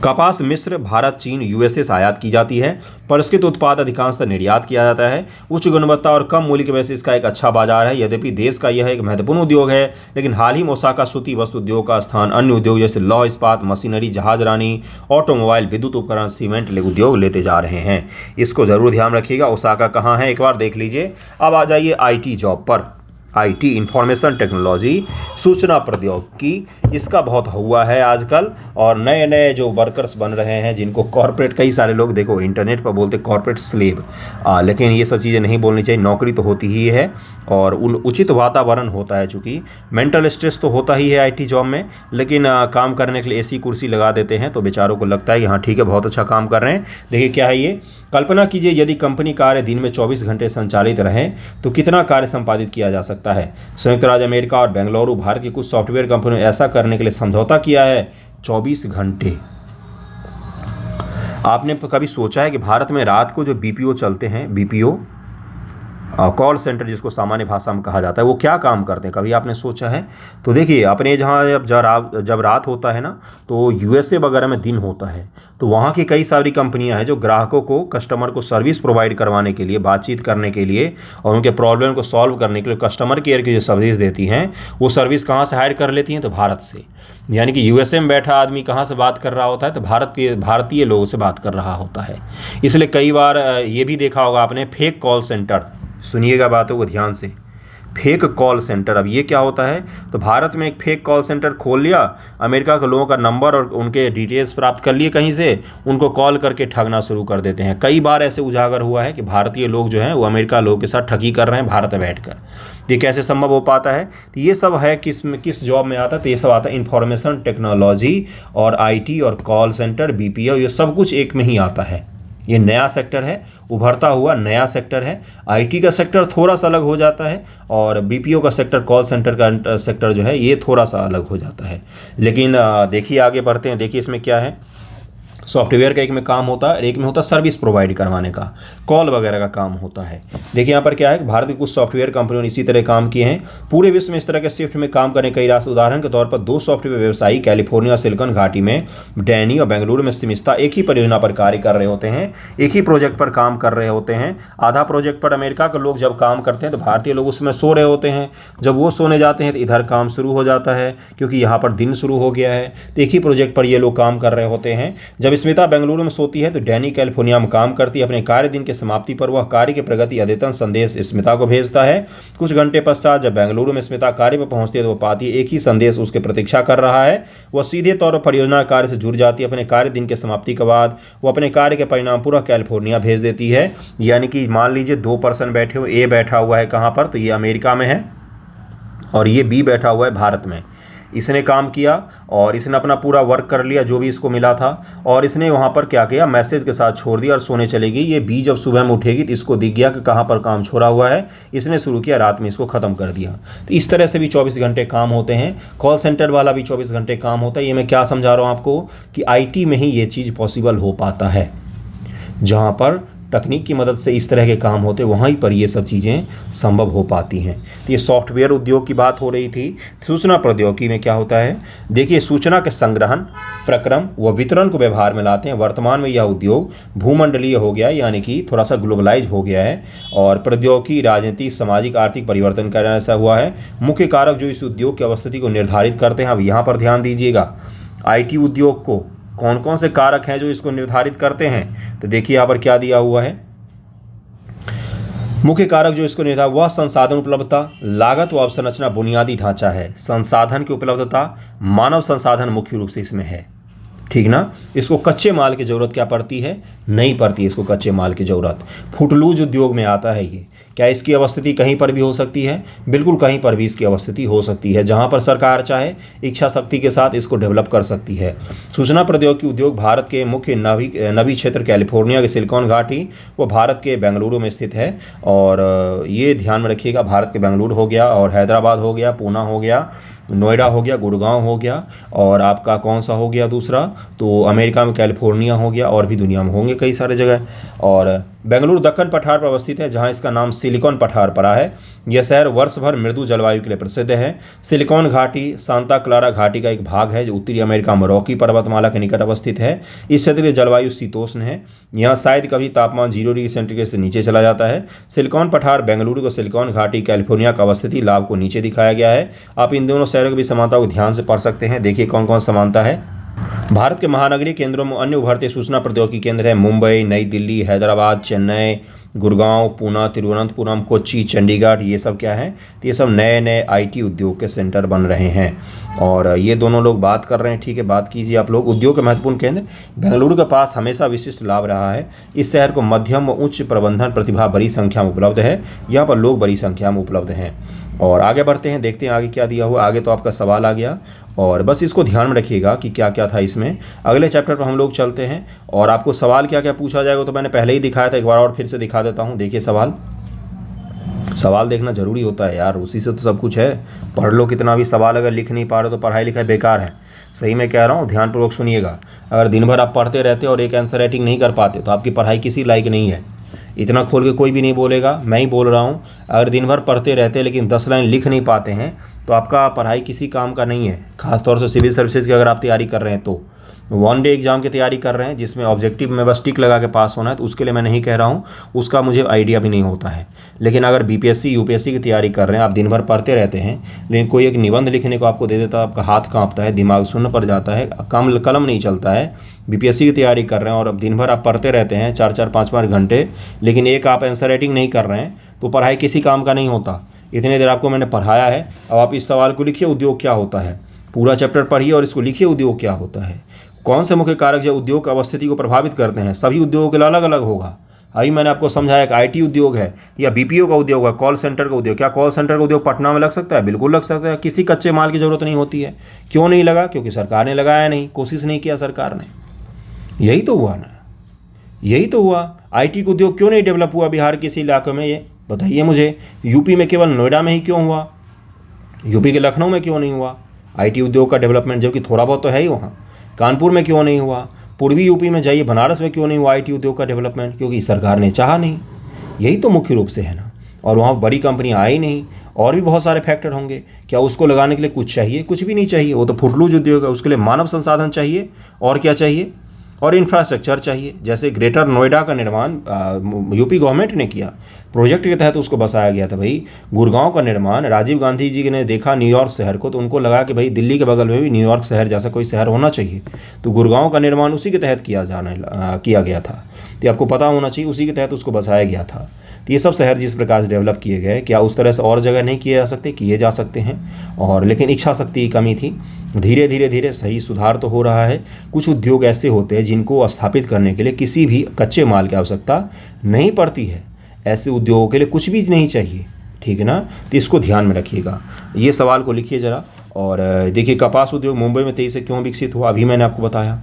कपास मिस्र, भारत, चीन, यूएसए से आयात की जाती है। परिष्कृत उत्पाद अधिकांशतः निर्यात किया जाता है। उच्च गुणवत्ता और कम मूल्य की वजह से इसका एक अच्छा बाजार है। यद्यपि देश का यह एक महत्वपूर्ण उद्योग है, लेकिन हाल ही में ओसाका सूती वस्त्र उद्योग का स्थान अन्य उद्योग जैसे लौह इस्पात, मशीनरी, जहाजरानी, ऑटोमोबाइल, विद्युत उपकरण, सीमेंट उद्योग लेते जा रहे हैं। इसको जरूर ध्यान रखिएगा। ओसाका कहाँ है एक बार देख लीजिए। अब आ जाइए आईटी जॉब पर। आईटी, इंफॉर्मेशन टेक्नोलॉजी, सूचना प्रौद्योगिकी, इसका बहुत हुआ है आजकल। और नए नए जो वर्कर्स बन रहे हैं, जिनको कॉर्पोरेट, कई सारे लोग देखो इंटरनेट पर बोलते कॉर्पोरेट स्लेव, लेकिन ये सब चीज़ें नहीं बोलनी चाहिए। नौकरी तो होती ही है और उन उचित वातावरण होता है। चूँकि मेंटल स्ट्रेस तो होता ही है आईटी जॉब में, लेकिन काम करने के लिए एसी कुर्सी लगा देते हैं तो बेचारों को लगता है कि हाँ ठीक है, बहुत अच्छा काम कर रहे हैं। देखिए क्या है ये, कल्पना कीजिए यदि कंपनी कार्य दिन में 24 घंटे संचालित रहें तो कितना कार्य संपादित किया जा सकता है। संयुक्त राज्य अमेरिका और बेंगलुरु, भारत की कुछ सॉफ्टवेयर कंपनियों ने ऐसा करने के लिए समझौता किया है, 24 घंटे। आपने कभी सोचा है कि भारत में रात को जो बीपीओ चलते हैं, बीपीओ कॉल सेंटर जिसको सामान्य भाषा में कहा जाता है, वो क्या काम करते हैं? कभी आपने सोचा है? तो देखिए अपने जहाँ जब रात होता है ना, तो यूएसए वगैरह में दिन होता है, तो वहाँ की कई सारी कंपनियां हैं जो ग्राहकों को, कस्टमर को सर्विस प्रोवाइड करवाने के लिए, बातचीत करने के लिए और उनके प्रॉब्लम को सॉल्व करने के लिए कस्टमर केयर की जो सर्विस देती हैं, वो सर्विस कहाँ से हायर कर लेती हैं? तो भारत से। यानी कि यूएसए में बैठा आदमी कहाँ से बात कर रहा होता है? तो भारतीय लोगों से बात कर रहा होता है। इसलिए कई बार ये भी देखा होगा आपने, फेक कॉल सेंटर, सुनिएगा बातों को ध्यान से। फेक कॉल सेंटर, अब ये क्या होता है? तो भारत में एक फेक कॉल सेंटर खोल लिया, अमेरिका के लोगों का नंबर और उनके डिटेल्स प्राप्त कर लिए कहीं से, उनको कॉल करके ठगना शुरू कर देते हैं। कई बार ऐसे उजागर हुआ है कि भारतीय लोग जो हैं वो अमेरिका लोगों के साथ ठगी कर रहे हैं भारत में बैठकर। ये कैसे संभव हो पाता है? तो ये सब है किस जॉब में आता है? तो ये सब आता है इंफॉर्मेशन टेक्नोलॉजी और आईटी और कॉल सेंटर, बीपीओ, ये सब कुछ एक में ही आता है। ये नया सेक्टर है, उभरता हुआ नया सेक्टर है। आईटी का सेक्टर थोड़ा सा अलग हो जाता है और बीपीओ का सेक्टर, कॉल सेंटर का सेक्टर जो है ये थोड़ा सा अलग हो जाता है। लेकिन देखिए आगे बढ़ते हैं। देखिए इसमें क्या है, सॉफ्टवेयर का एक में काम होता है, एक में होता है सर्विस प्रोवाइड करवाने का, कॉल वगैरह का काम होता है। देखिए यहाँ पर क्या है, भारत की कुछ सॉफ्टवेयर कंपनियों ने इसी तरह काम किए हैं। पूरे विश्व में इस तरह के शिफ्ट में काम करने कई रास्ते। उदाहरण के तौर पर 2 सॉफ्टवेयर व्यवसायी कैलिफोर्निया सिलिकॉन घाटी में, डैनी और बेंगलुरु में सिमिस्ता एक ही परियोजना पर कार्य कर रहे होते हैं, एक ही प्रोजेक्ट पर काम कर रहे होते हैं। आधा प्रोजेक्ट पर अमेरिका के लोग जब काम करते हैं तो भारतीय लोग उसमें सो रहे होते हैं। जब वो सोने जाते हैं तो इधर काम शुरू हो जाता है, क्योंकि यहाँ पर दिन शुरू हो गया है। तो एक ही प्रोजेक्ट पर ये लोग काम कर रहे होते हैं। जब स्मिता बेंगलुरु में सोती है तो डैनी कैलिफोर्निया में काम करती है। अपने कार्य दिन के समाप्ति पर वह कार्य की प्रगति अद्यतन संदेश स्मिता को भेजता है। कुछ घंटे पश्चात जब बेंगलुरु में स्मिता कार्य पर पहुंचती है तो वह पाती है एक ही संदेश उसके प्रतीक्षा कर रहा है। वह सीधे तौर पर परियोजना कार्य से जुड़ जाती है। अपने कार्य दिन के समाप्ति के बाद वो अपने कार्य के परिणाम पूरा कैलिफोर्निया भेज देती है। यानी कि मान लीजिए 2 पर्सन बैठे हुए, ए बैठा हुआ है कहाँ पर, तो ये अमेरिका में है और ये बी बैठा हुआ है भारत में। इसने काम किया और इसने अपना पूरा वर्क कर लिया जो भी इसको मिला था, और इसने वहाँ पर क्या किया, मैसेज के साथ छोड़ दिया और सोने चलेगी। ये बी जब सुबह में उठेगी तो इसको दिख गया कि कहाँ पर काम छोड़ा हुआ है, इसने शुरू किया, रात में इसको ख़त्म कर दिया। तो इस तरह से भी 24 घंटे काम होते हैं। कॉल सेंटर वाला भी 24 घंटे काम होता है। ये मैं क्या समझा रहा हूँ आपको कि आईटी में ही ये चीज़ पॉसिबल हो पाता है। जहाँ पर तकनीक की मदद से इस तरह के काम होते, वहीं पर ये सब चीज़ें संभव हो पाती हैं। तो ये सॉफ्टवेयर उद्योग की बात हो रही थी। सूचना प्रौद्योगिकी में क्या होता है, देखिए सूचना के संग्रहण, प्रक्रम व वितरण को व्यवहार में लाते हैं। वर्तमान में यह उद्योग भूमंडलीय हो गया, यानी कि थोड़ा सा ग्लोबलाइज हो गया है और प्रौद्योगिकी, राजनीतिक, सामाजिक, आर्थिक परिवर्तन का ऐसा हुआ है। मुख्य कारक जो इस उद्योग की अवस्थिति को निर्धारित करते हैं, अब यहाँ पर ध्यान दीजिएगा। आईटी उद्योग को कौन कौन से कारक हैं जो इसको निर्धारित करते हैं, तो देखिए यहाँ पर क्या दिया हुआ है। मुख्य कारक जो इसको निर्धारित, वह संसाधन उपलब्धता, लागत व अवसंरचना बुनियादी ढांचा है। संसाधन की उपलब्धता, मानव संसाधन मुख्य रूप से इसमें है, ठीक ना। इसको कच्चे माल की ज़रूरत क्या पड़ती है, नहीं पड़ती इसको कच्चे माल की ज़रूरत। फुटलूज उद्योग में आता है ये। क्या इसकी अवस्थिति कहीं पर भी हो सकती है? बिल्कुल कहीं पर भी इसकी अवस्थिति हो सकती है, जहां पर सरकार चाहे इच्छा शक्ति के साथ इसको डेवलप कर सकती है। सूचना प्रौद्योगिकी उद्योग भारत के मुख्य नवी क्षेत्र कैलिफोर्निया के सिलिकॉन घाटी वो भारत के बेंगलुरु में स्थित है। और ये ध्यान में रखिएगा, भारत के बेंगलुरु हो गया, और हैदराबाद हो गया, पूना हो गया, नोएडा हो गया, गुड़गांव हो गया, और आपका कौन सा हो गया दूसरा, तो अमेरिका में कैलिफोर्निया हो गया, और भी दुनिया में होंगे कई सारे जगह। और बेंगलुरु दक्कन पठार पर अवस्थित है, जहां इसका नाम सिलिकॉन पठार पड़ा है। यह शहर वर्ष भर मृदु जलवायु के लिए प्रसिद्ध है। सिलिकॉन घाटी सांता क्लारा घाटी का एक भाग है जो उत्तरी अमेरिका में रॉकी पर्वतमाला के निकट अवस्थित है। इस क्षेत्र की जलवायु शीतोष्ण है। यहाँ शायद कभी तापमान 0 डिग्री सेंटीग्रेड से नीचे चला जाता है। सिलिकॉन पठार बेंगलुरु को सिलिकॉन घाटी कैलिफोर्निया का अवस्थिति लाभ को नीचे दिखाया गया है। आप इन दोनों शहरों की भी समानता को ध्यान से पढ़ सकते हैं। देखिए कौन कौन समानता है। भारत के महानगरीय केंद्रों में अन्य उभरते सूचना प्रौद्योगिकी केंद्र है मुंबई, नई दिल्ली, हैदराबाद, चेन्नई, गुड़गांव, पुणे, तिरुवनंतपुरम, कोच्चि, चंडीगढ़। ये सब क्या है? तो ये सब नए नए आईटी उद्योग के सेंटर बन रहे हैं। और ये दोनों लोग बात कर रहे हैं, ठीक है, बात कीजिए आप लोग। उद्योग के महत्वपूर्ण केंद्र बेंगलुरु के पास हमेशा विशिष्ट लाभ रहा है। इस शहर को मध्यम व उच्च प्रबंधन प्रतिभा बड़ी संख्या में उपलब्ध है। यहाँ पर लोग बड़ी संख्या में उपलब्ध हैं। और आगे बढ़ते हैं, देखते हैं आगे क्या दिया हुआ। आगे तो आपका सवाल आ गया, और बस इसको ध्यान में रखिएगा कि क्या क्या था इसमें। अगले चैप्टर पर हम लोग चलते हैं, और आपको सवाल क्या क्या पूछा जाएगा तो मैंने पहले ही दिखाया था, एक बार और फिर से दिखा देता हूँ। देखिए सवाल देखना जरूरी होता है यार, उसी से तो सब कुछ है। पढ़ लो कितना भी, सवाल अगर लिख नहीं पा रहे तो पढ़ाई लिखाई बेकार है। सही में कह रहा हूँ, ध्यानपूर्वक सुनिएगा। अगर दिन भर आप पढ़ते रहते और एक आंसर राइटिंग नहीं कर पाते तो आपकी पढ़ाई किसी लायक नहीं है। इतना खोल के कोई भी नहीं बोलेगा, मैं ही बोल रहा हूँ। अगर दिन भर पढ़ते रहते लेकिन 10 लाइन लिख नहीं पाते हैं तो आपका पढ़ाई किसी काम का नहीं है। खासतौर से सिविल सर्विसेज की अगर आप तैयारी कर रहे हैं तो 1 डे एग्जाम की तैयारी कर रहे हैं जिसमें ऑब्जेक्टिव में बस टिक लगा के पास होना है, तो उसके लिए मैं नहीं कह रहा हूँ, उसका मुझे आइडिया भी नहीं होता है। लेकिन अगर बीपीएससी यूपीएससी की तैयारी कर रहे हैं, आप दिन भर पढ़ते रहते हैं लेकिन कोई एक निबंध लिखने को आपको दे देता है, आपका हाथ कांपता है, दिमाग शून्य पड़ जाता है, कलम नहीं चलता है। बीपीएससी की तैयारी कर रहे हैं और अब दिन भर आप पढ़ते रहते हैं 4-4 5-5 घंटे, लेकिन एक आप आंसर राइटिंग नहीं कर रहे हैं तो पढ़ाई किसी काम का नहीं होता। इतनी देर आपको मैंने पढ़ाया है, अब आप इस सवाल को लिखिए, उद्योग क्या होता है। पूरा चैप्टर पढ़िए और इसको लिखिए, उद्योग क्या होता है। कौन से मुख्य कारक जो उद्योग की अवस्थिति को प्रभावित करते हैं? सभी उद्योगों के लिए अलग अलग होगा। अभी मैंने आपको समझाया कि आईटी उद्योग है या बीपीओ का उद्योग है, कॉल सेंटर का उद्योग। क्या कॉल सेंटर का उद्योग पटना में लग सकता है? बिल्कुल लग सकता है। किसी कच्चे माल की ज़रूरत नहीं होती है। क्यों नहीं लगा? क्योंकि सरकार ने लगाया नहीं, कोशिश नहीं किया सरकार ने। यही तो हुआ ना, यही तो हुआ। आईटी का उद्योग क्यों नहीं डेवलप हुआ बिहार किसी इलाके में, ये बताइए मुझे। यूपी में केवल नोएडा में ही क्यों हुआ? यूपी के लखनऊ में क्यों नहीं हुआ आईटी उद्योग का डेवलपमेंट, जबकि थोड़ा बहुत तो है ही वहाँ। कानपुर में क्यों नहीं हुआ? पूर्वी यूपी में जाइए, बनारस में क्यों नहीं हुआ आईटी उद्योग का डेवलपमेंट? क्योंकि सरकार ने चाहा नहीं। यही तो मुख्य रूप से है ना। और वहाँ बड़ी कंपनियाँ आई नहीं। और भी बहुत सारे फैक्टर होंगे। क्या उसको लगाने के लिए कुछ चाहिए? कुछ भी नहीं चाहिए। वो तो फुटलूज उद्योग है। उसके लिए मानव संसाधन चाहिए, और क्या चाहिए? और इंफ्रास्ट्रक्चर चाहिए। जैसे ग्रेटर नोएडा का निर्माण यूपी गवर्नमेंट ने किया, प्रोजेक्ट के तहत उसको बसाया गया था। भाई गुड़गांव का निर्माण राजीव गांधी जी ने देखा न्यूयॉर्क शहर को, तो उनको लगा कि भाई दिल्ली के बगल में भी न्यूयॉर्क शहर जैसा कोई शहर होना चाहिए, तो गुड़गांव का निर्माण उसी के तहत किया गया था। तो आपको पता होना चाहिए, उसी के तहत उसको बसाया गया था। तो ये सब शहर जिस प्रकार से डेवलप किए गए, क्या उस तरह से और जगह नहीं किए जा सकते? किए जा सकते हैं। और लेकिन इच्छा शक्ति की कमी थी। धीरे धीरे धीरे सही सुधार तो हो रहा है। कुछ उद्योग ऐसे होते हैं जिनको स्थापित करने के लिए किसी भी कच्चे माल की आवश्यकता नहीं पड़ती है। ऐसे उद्योगों के लिए कुछ भी नहीं चाहिए, ठीक है ना। तो इसको ध्यान में रखिएगा। ये सवाल को लिखिए ज़रा। और देखिए, कपास उद्योग मुंबई में तेजी से क्यों विकसित हुआ, अभी मैंने आपको बताया।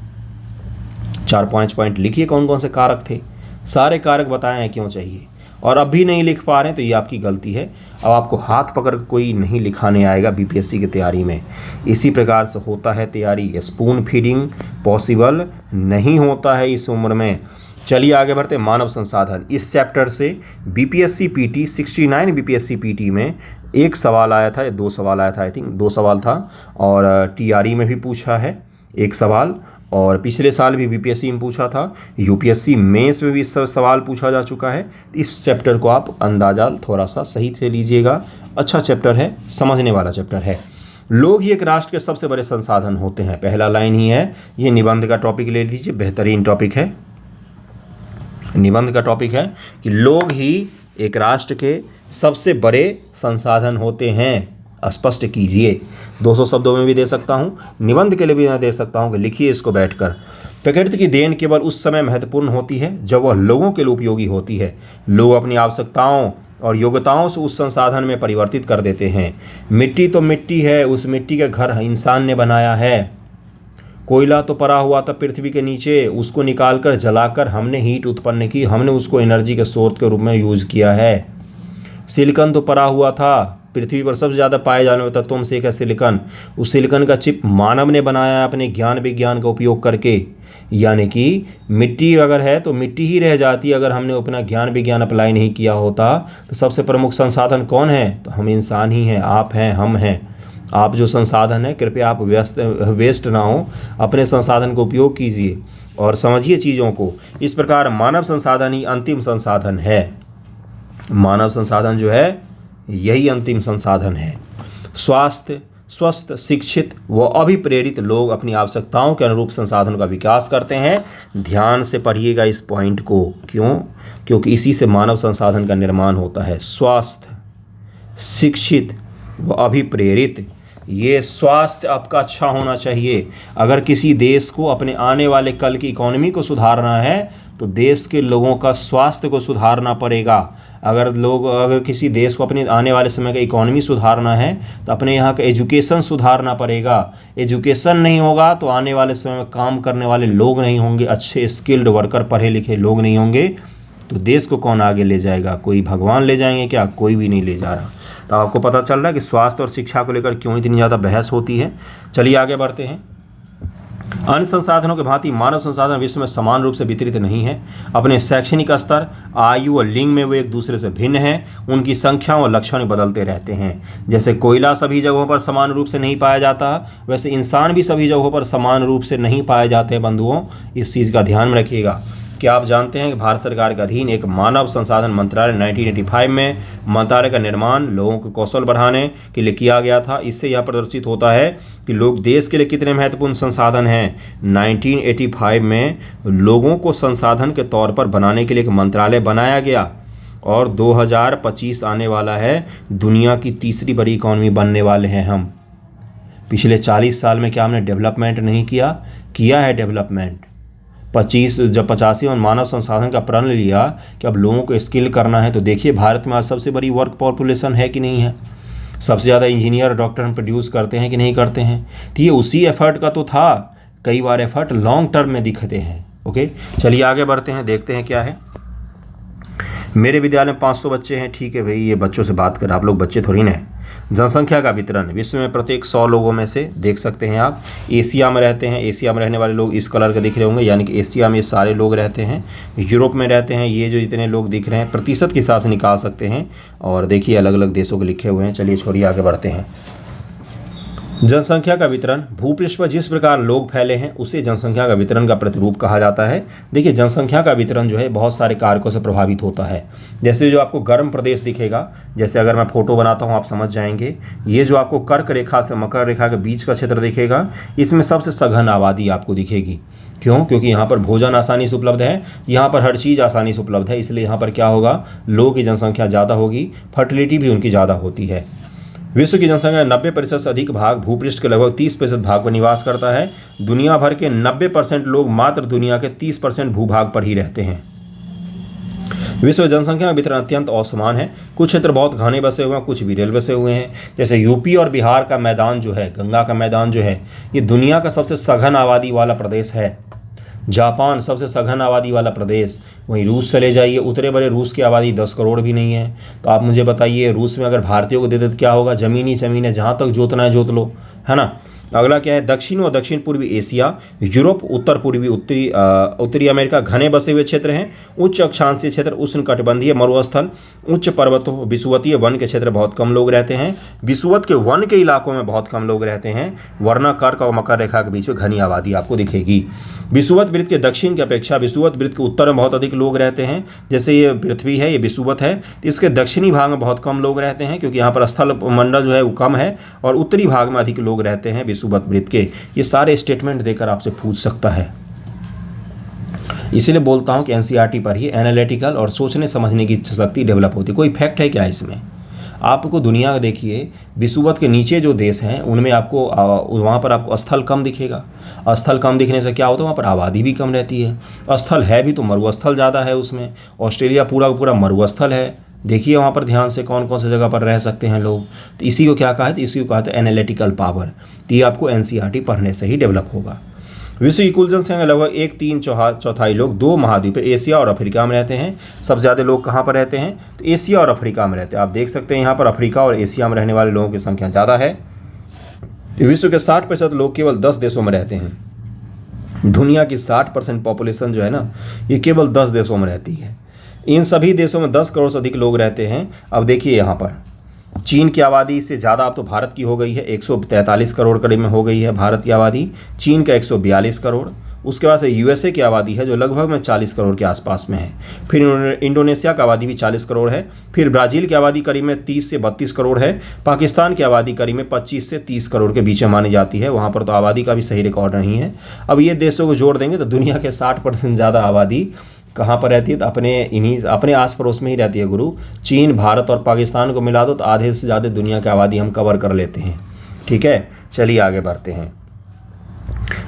4 पॉइंट लिखिए, कौन कौन से कारक थे। सारे कारक बताए हैं क्यों चाहिए। और अब भी नहीं लिख पा रहे हैं तो ये आपकी गलती है। अब आपको हाथ पकड़ कोई नहीं लिखाने आएगा बीपीएससी की तैयारी में। इसी प्रकार से होता है तैयारी। स्पून फीडिंग पॉसिबल नहीं होता है इस उम्र में। चलिए आगे बढ़ते। मानव संसाधन, इस चैप्टर से बीपीएससी पीटी 69 बीपीएससी पीटी में एक सवाल आया था या 2 सवाल आया था, आई थिंक 2 सवाल था। और टीआरई में भी पूछा है एक सवाल, और पिछले साल भी बीपीएससी में पूछा था। यूपीएससी मेंस में भी इस सवाल पूछा जा चुका है। इस चैप्टर को आप अंदाजा थोड़ा सा सही से लीजिएगा। अच्छा चैप्टर है, समझने वाला चैप्टर है। लोग ही एक राष्ट्र के सबसे बड़े संसाधन होते हैं, पहला लाइन ही है। ये निबंध का टॉपिक ले लीजिए, बेहतरीन टॉपिक है। निबंध का टॉपिक है कि लोग ही एक राष्ट्र के सबसे बड़े संसाधन होते हैं। स्पष्ट कीजिए। 200 शब्दों में भी दे सकता हूँ, निबंध के लिए भी मैं दे सकता हूँ कि लिखिए इसको बैठकर। प्रकृति की देन केवल उस समय महत्वपूर्ण होती है जब वह लोगों के लिए उपयोगी होती है। लोग अपनी आवश्यकताओं और योग्यताओं से उस संसाधन में परिवर्तित कर देते हैं। मिट्टी तो मिट्टी है, उस मिट्टी का घर इंसान ने बनाया है। कोयला तो पड़ा हुआ था पृथ्वी के नीचे, उसको निकालकर जलाकर हमने हीट उत्पन्न की, हमने उसको एनर्जी के स्रोत के रूप में यूज किया है। सिलिकॉन तो पड़ा हुआ था, पृथ्वी पर सबसे ज़्यादा पाए जाने वाले तत्वों में से एक है सिलिकॉन। उस सिलिकॉन का चिप मानव ने बनाया अपने ज्ञान विज्ञान का उपयोग करके। यानी कि मिट्टी अगर है तो मिट्टी ही रह जाती, अगर हमने अपना ज्ञान विज्ञान अप्लाई नहीं किया होता। तो सबसे प्रमुख संसाधन कौन है? तो हम इंसान ही हैं, आप हैं, हम हैं। आप जो संसाधन है, कृपया आप वेस्ट ना हो, अपने संसाधन को उपयोग कीजिए और समझिए चीज़ों को। इस प्रकार मानव संसाधन ही अंतिम संसाधन है। मानव संसाधन जो है यही अंतिम संसाधन है। स्वास्थ्य, स्वस्थ, शिक्षित व अभिप्रेरित लोग अपनी आवश्यकताओं के अनुरूप संसाधनों का विकास करते हैं। ध्यान से पढ़िएगा इस पॉइंट को। क्यों? क्योंकि इसी से मानव संसाधन का निर्माण होता है। स्वास्थ्य, शिक्षित व अभिप्रेरित। ये स्वास्थ्य आपका अच्छा होना चाहिए। अगर किसी देश को अपने आने वाले कल की इकोनॉमी को सुधारना है तो देश के लोगों का स्वास्थ्य को सुधारना पड़ेगा। अगर किसी देश को अपने आने वाले समय का इकोनॉमी सुधारना है तो अपने यहाँ का एजुकेशन सुधारना पड़ेगा। एजुकेशन नहीं होगा तो आने वाले समय में काम करने वाले लोग नहीं होंगे, अच्छे स्किल्ड वर्कर, पढ़े लिखे लोग नहीं होंगे, तो देश को कौन आगे ले जाएगा? कोई भगवान ले जाएंगे क्या? कोई भी नहीं ले जा रहा। तो आपको पता चल रहा है कि स्वास्थ्य और शिक्षा को लेकर क्यों इतनी ज़्यादा बहस होती है। चलिए आगे बढ़ते हैं। अन्य संसाधनों के भांति मानव संसाधन विश्व में समान रूप से वितरित नहीं है। अपने शैक्षणिक स्तर, आयु और लिंग में वे एक दूसरे से भिन्न हैं। उनकी संख्या और लक्षण बदलते रहते हैं। जैसे कोयला सभी जगहों पर समान रूप से नहीं पाया जाता, वैसे इंसान भी सभी जगहों पर समान रूप से नहीं पाए जाते हैं। बंधुओं, इस चीज़ का ध्यान में रखिएगा। क्या आप जानते हैं कि भारत सरकार के अधीन एक मानव संसाधन मंत्रालय 1985 में मंत्रालय का निर्माण लोगों के कौशल बढ़ाने के लिए किया गया था। इससे यह प्रदर्शित होता है कि लोग देश के लिए कितने महत्वपूर्ण संसाधन हैं। 1985 में लोगों को संसाधन के तौर पर बनाने के लिए एक मंत्रालय बनाया गया और 2025 आने वाला है, दुनिया की तीसरी बड़ी इकॉनमी बनने वाले हैं हम। पिछले 40 साल में क्या हमने डेवलपमेंट नहीं किया? किया है डेवलपमेंट। 85 मानव संसाधन का प्रण लिया कि अब लोगों को स्किल करना है। तो देखिए भारत में आज सबसे बड़ी वर्क पॉपुलेशन है कि नहीं है? सबसे ज़्यादा इंजीनियर डॉक्टर हम प्रोड्यूस करते हैं कि नहीं करते हैं? तो ये उसी एफर्ट का तो था। कई बार एफर्ट लॉन्ग टर्म में दिखते हैं। ओके, चलिए आगे बढ़ते हैं, देखते हैं क्या है। मेरे विद्यालय में 500 बच्चे हैं। ठीक है भाई, ये बच्चों से बात कर, आप लोग बच्चे थोड़ी ना हैं। जनसंख्या का वितरण विश्व में प्रत्येक 100 लोगों में से देख सकते हैं आप एशिया में रहते हैं। एशिया में रहने वाले लोग इस कलर के दिख रहे होंगे, यानी कि एशिया में ये सारे लोग रहते हैं। यूरोप में रहते हैं ये जो जितने लोग दिख रहे हैं, प्रतिशत के हिसाब से निकाल सकते हैं। और देखिए अलग अलग देशों के लिखे हुए हैं। चलिए छोड़िए, आगे बढ़ते हैं। जनसंख्या का वितरण, भूपृष्ठ पर जिस प्रकार लोग फैले हैं उसे जनसंख्या का वितरण का प्रतिरूप कहा जाता है। देखिए जनसंख्या का वितरण जो है बहुत सारे कारकों से प्रभावित होता है। जैसे जो आपको गर्म प्रदेश दिखेगा, जैसे अगर मैं फोटो बनाता हूँ आप समझ जाएंगे। ये जो आपको कर्क रेखा से मकर रेखा के बीच का क्षेत्र दिखेगा, इसमें सबसे सघन आबादी आपको दिखेगी। क्यों? क्योंकि यहाँ पर भोजन आसानी से उपलब्ध है, यहाँ पर हर चीज़ आसानी से उपलब्ध है, इसलिए यहाँ पर क्या होगा, लोगों की जनसंख्या ज़्यादा होगी, फर्टिलिटी भी उनकी ज़्यादा होती है। विश्व की जनसंख्या 90% से अधिक भाग भूपृष्ठ के लगभग 30% भाग पर निवास करता है। दुनिया भर के 90% लोग मात्र दुनिया के 30% भूभाग पर ही रहते हैं। विश्व जनसंख्या वितरण अत्यंत असमान है। कुछ क्षेत्र बहुत घने बसे हुए हैं, कुछ विरल बसे हुए हैं। जैसे यूपी और बिहार का मैदान जो है, गंगा का मैदान जो है, ये दुनिया का सबसे सघन आबादी वाला प्रदेश है। जापान सबसे सघन आबादी वाला प्रदेश। वहीं रूस चले जाइए, उतरे बड़े रूस की आबादी 10 करोड़ भी नहीं है। तो आप मुझे बताइए, रूस में अगर भारतीयों को दे दे तो क्या होगा? ज़मीन ही ज़मीन है, जहाँ तक जोतना है जोत लो, है ना। अगला क्या है? दक्षिण व दक्षिण पूर्वी एशिया, यूरोप, उत्तर पूर्वी उत्तरी अमेरिका घने बसे हुए क्षेत्र हैं। उच्च अक्षांशीय क्षेत्र, उष्णकटिबंधीय मरुस्थल, उच्च पर्वतों, विषुवतीय वन के क्षेत्र बहुत कम लोग रहते हैं। विषुवत के वन के इलाकों में बहुत कम लोग रहते हैं, वरना कर्क और मकर रेखा के बीच में घनी आबादी आपको दिखेगी। विषुवत वृत्त के दक्षिण की अपेक्षा विषुवत वृत्त के उत्तर में बहुत अधिक लोग रहते हैं। जैसे ये पृथ्वी है, ये विषुवत है, इसके दक्षिणी भाग में बहुत कम लोग रहते हैं, क्योंकि यहाँ पर स्थल मंडल जो है वो कम है, और उत्तरी भाग में अधिक लोग रहते हैं विषुवत वृत्त के। ये सारे स्टेटमेंट देकर आपसे पूछ सकता है। इसीलिए बोलता हूँ कि एनसीईआरटी पर ही एनालिटिकल और सोचने समझने की शक्ति डेवलप होती है। कोई फैक्ट है क्या इसमें? आपको दुनिया का देखिए, विषुवत के नीचे जो देश हैं उनमें आपको वहाँ पर आपको स्थल कम दिखेगा। स्थल कम दिखने से क्या होता है, वहाँ पर आबादी भी कम रहती है। स्थल है भी तो मरुस्थल ज़्यादा है उसमें। ऑस्ट्रेलिया पूरा का पूरा मरुस्थल है। देखिए वहाँ पर ध्यान से कौन कौन सी जगह पर रह सकते हैं लोग। तो इसी को क्या कहा है, तो इसी को कहा था एनालिटिकल पावर। तो ये आपको एनसीईआरटी पढ़ने से ही डेवलप होगा। विश्व की कुल जनसंख्या लगभग 1/3 लोग 2 महाद्वीप एशिया और अफ्रीका में रहते हैं। सबसे ज़्यादा लोग कहाँ पर रहते हैं, तो एशिया और अफ्रीका में रहते हैं। आप देख सकते हैं यहाँ पर अफ्रीका और एशिया में रहने वाले लोगों की संख्या ज़्यादा है। विश्व के 60% लोग केवल 10 देशों में रहते हैं। दुनिया की 60% पॉपुलेशन जो है ना, ये केवल 10 देशों में रहती है। इन सभी देशों में 10 करोड़ से अधिक लोग रहते हैं। अब देखिए यहाँ पर चीन की आबादी से ज़्यादा अब तो भारत की हो गई है, 143 करोड़ करीब में हो गई है भारत की आबादी। चीन का 142 करोड़। उसके बाद से यूएसए की आबादी है जो लगभग में 40 करोड़ के आसपास में है। फिर इंडोनेशिया की आबादी भी 40 करोड़ है। फिर ब्राज़ील की आबादी करीब में 30 से 32 करोड़ है। पाकिस्तान की आबादी करीब में 25 से 30 करोड़ के बीच में मानी जाती है। वहाँ पर तो आबादी का भी सही रिकॉर्ड नहीं है। अब ये देशों को जोड़ देंगे तो दुनिया के 60% ज़्यादा आबादी कहाँ पर रहती है, तो अपने आस पड़ोस में ही रहती है गुरु। चीन, भारत और पाकिस्तान को मिला दो तो आधे से ज़्यादा दुनिया की आबादी हम कवर कर लेते हैं। ठीक है, चलिए आगे बढ़ते हैं।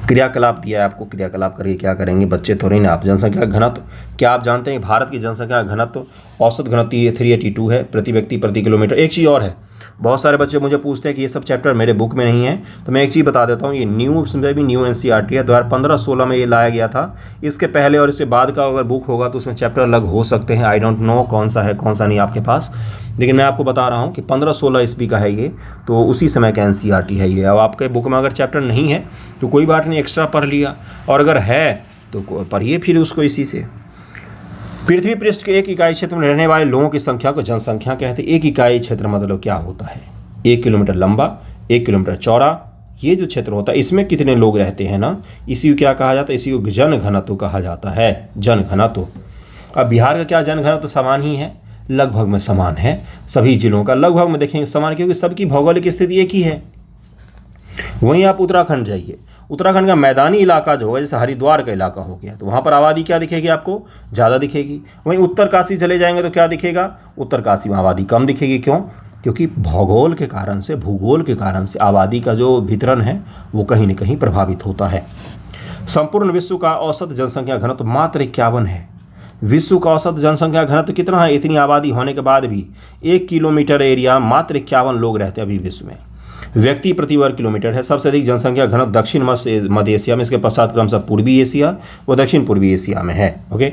क्रियाकलाप दिया है आपको, क्रियाकलाप करके क्या करेंगे, बच्चे थोड़ी ना आप। जनसंख्या घनत्व, क्या आप जानते हैं भारत की जनसंख्या घनत्व औसत घनत्व 382 है प्रति व्यक्ति प्रति किलोमीटर। एक चीज़ और है, बहुत सारे बच्चे मुझे पूछते हैं कि ये सब चैप्टर मेरे बुक में नहीं है, तो मैं एक चीज़ बता देता हूँ। ये न्यू एनसीईआरटी है, 2015-16 में ये लाया गया था। इसके पहले और इसके बाद का अगर बुक होगा तो उसमें चैप्टर अलग हो सकते हैं। आई डोंट नो कौन सा है कौन सा नहीं आपके पास, लेकिन मैं आपको बता रहा हूँ कि 15-16 ईस्वी का है ये, तो उसी समय का एनसीईआरटी है ये। अब आपके बुक में अगर चैप्टर नहीं है तो कोई बात नहीं, एक्स्ट्रा पढ़ लिया, और अगर है तो पढ़िए फिर उसको इसी से। पृथ्वी पृष्ठ के एक इकाई क्षेत्र में रहने वाले लोगों की संख्या को जनसंख्या कहते हैं। एक इकाई क्षेत्र मतलब क्या होता है, 1 किलोमीटर लंबा, 1 किलोमीटर चौड़ा, ये जो क्षेत्र होता है इसमें कितने लोग रहते हैं ना, इसी को क्या कहा जाता है, इसी को जन घनत्व कहा जाता है, जन घनत्व। अब बिहार का क्या जन घनत्व समान ही है, लगभग में समान है। सभी जिलों का लगभग में देखेंगे समान, क्योंकि सबकी भौगोलिक स्थिति एक ही है। वहीं आप उत्तराखंड जाइए, उत्तराखंड का मैदानी इलाका जो होगा, जैसे हरिद्वार का इलाका हो गया, तो वहाँ पर आबादी क्या दिखेगी आपको, ज़्यादा दिखेगी। वहीं उत्तरकाशी चले जाएंगे तो क्या दिखेगा, उत्तरकाशी में आबादी कम दिखेगी। क्यों, क्योंकि भूगोल के कारण से आबादी का जो वितरण है वो कहीं न कहीं प्रभावित होता है। संपूर्ण विश्व का औसत जनसंख्या घनत्व मात्र 51 है। विश्व का औसत जनसंख्या घनत्व कितना है, इतनी आबादी होने के बाद भी 1 किलोमीटर एरिया मात्र 51 लोग रहते हैं अभी विश्व में। व्यक्ति प्रति वर्ग किलोमीटर है। सबसे अधिक जनसंख्या घनत्व दक्षिण मध्य एशिया में, इसके पश्चात क्रमशः पूर्वी एशिया व दक्षिण पूर्वी एशिया में है। ओके,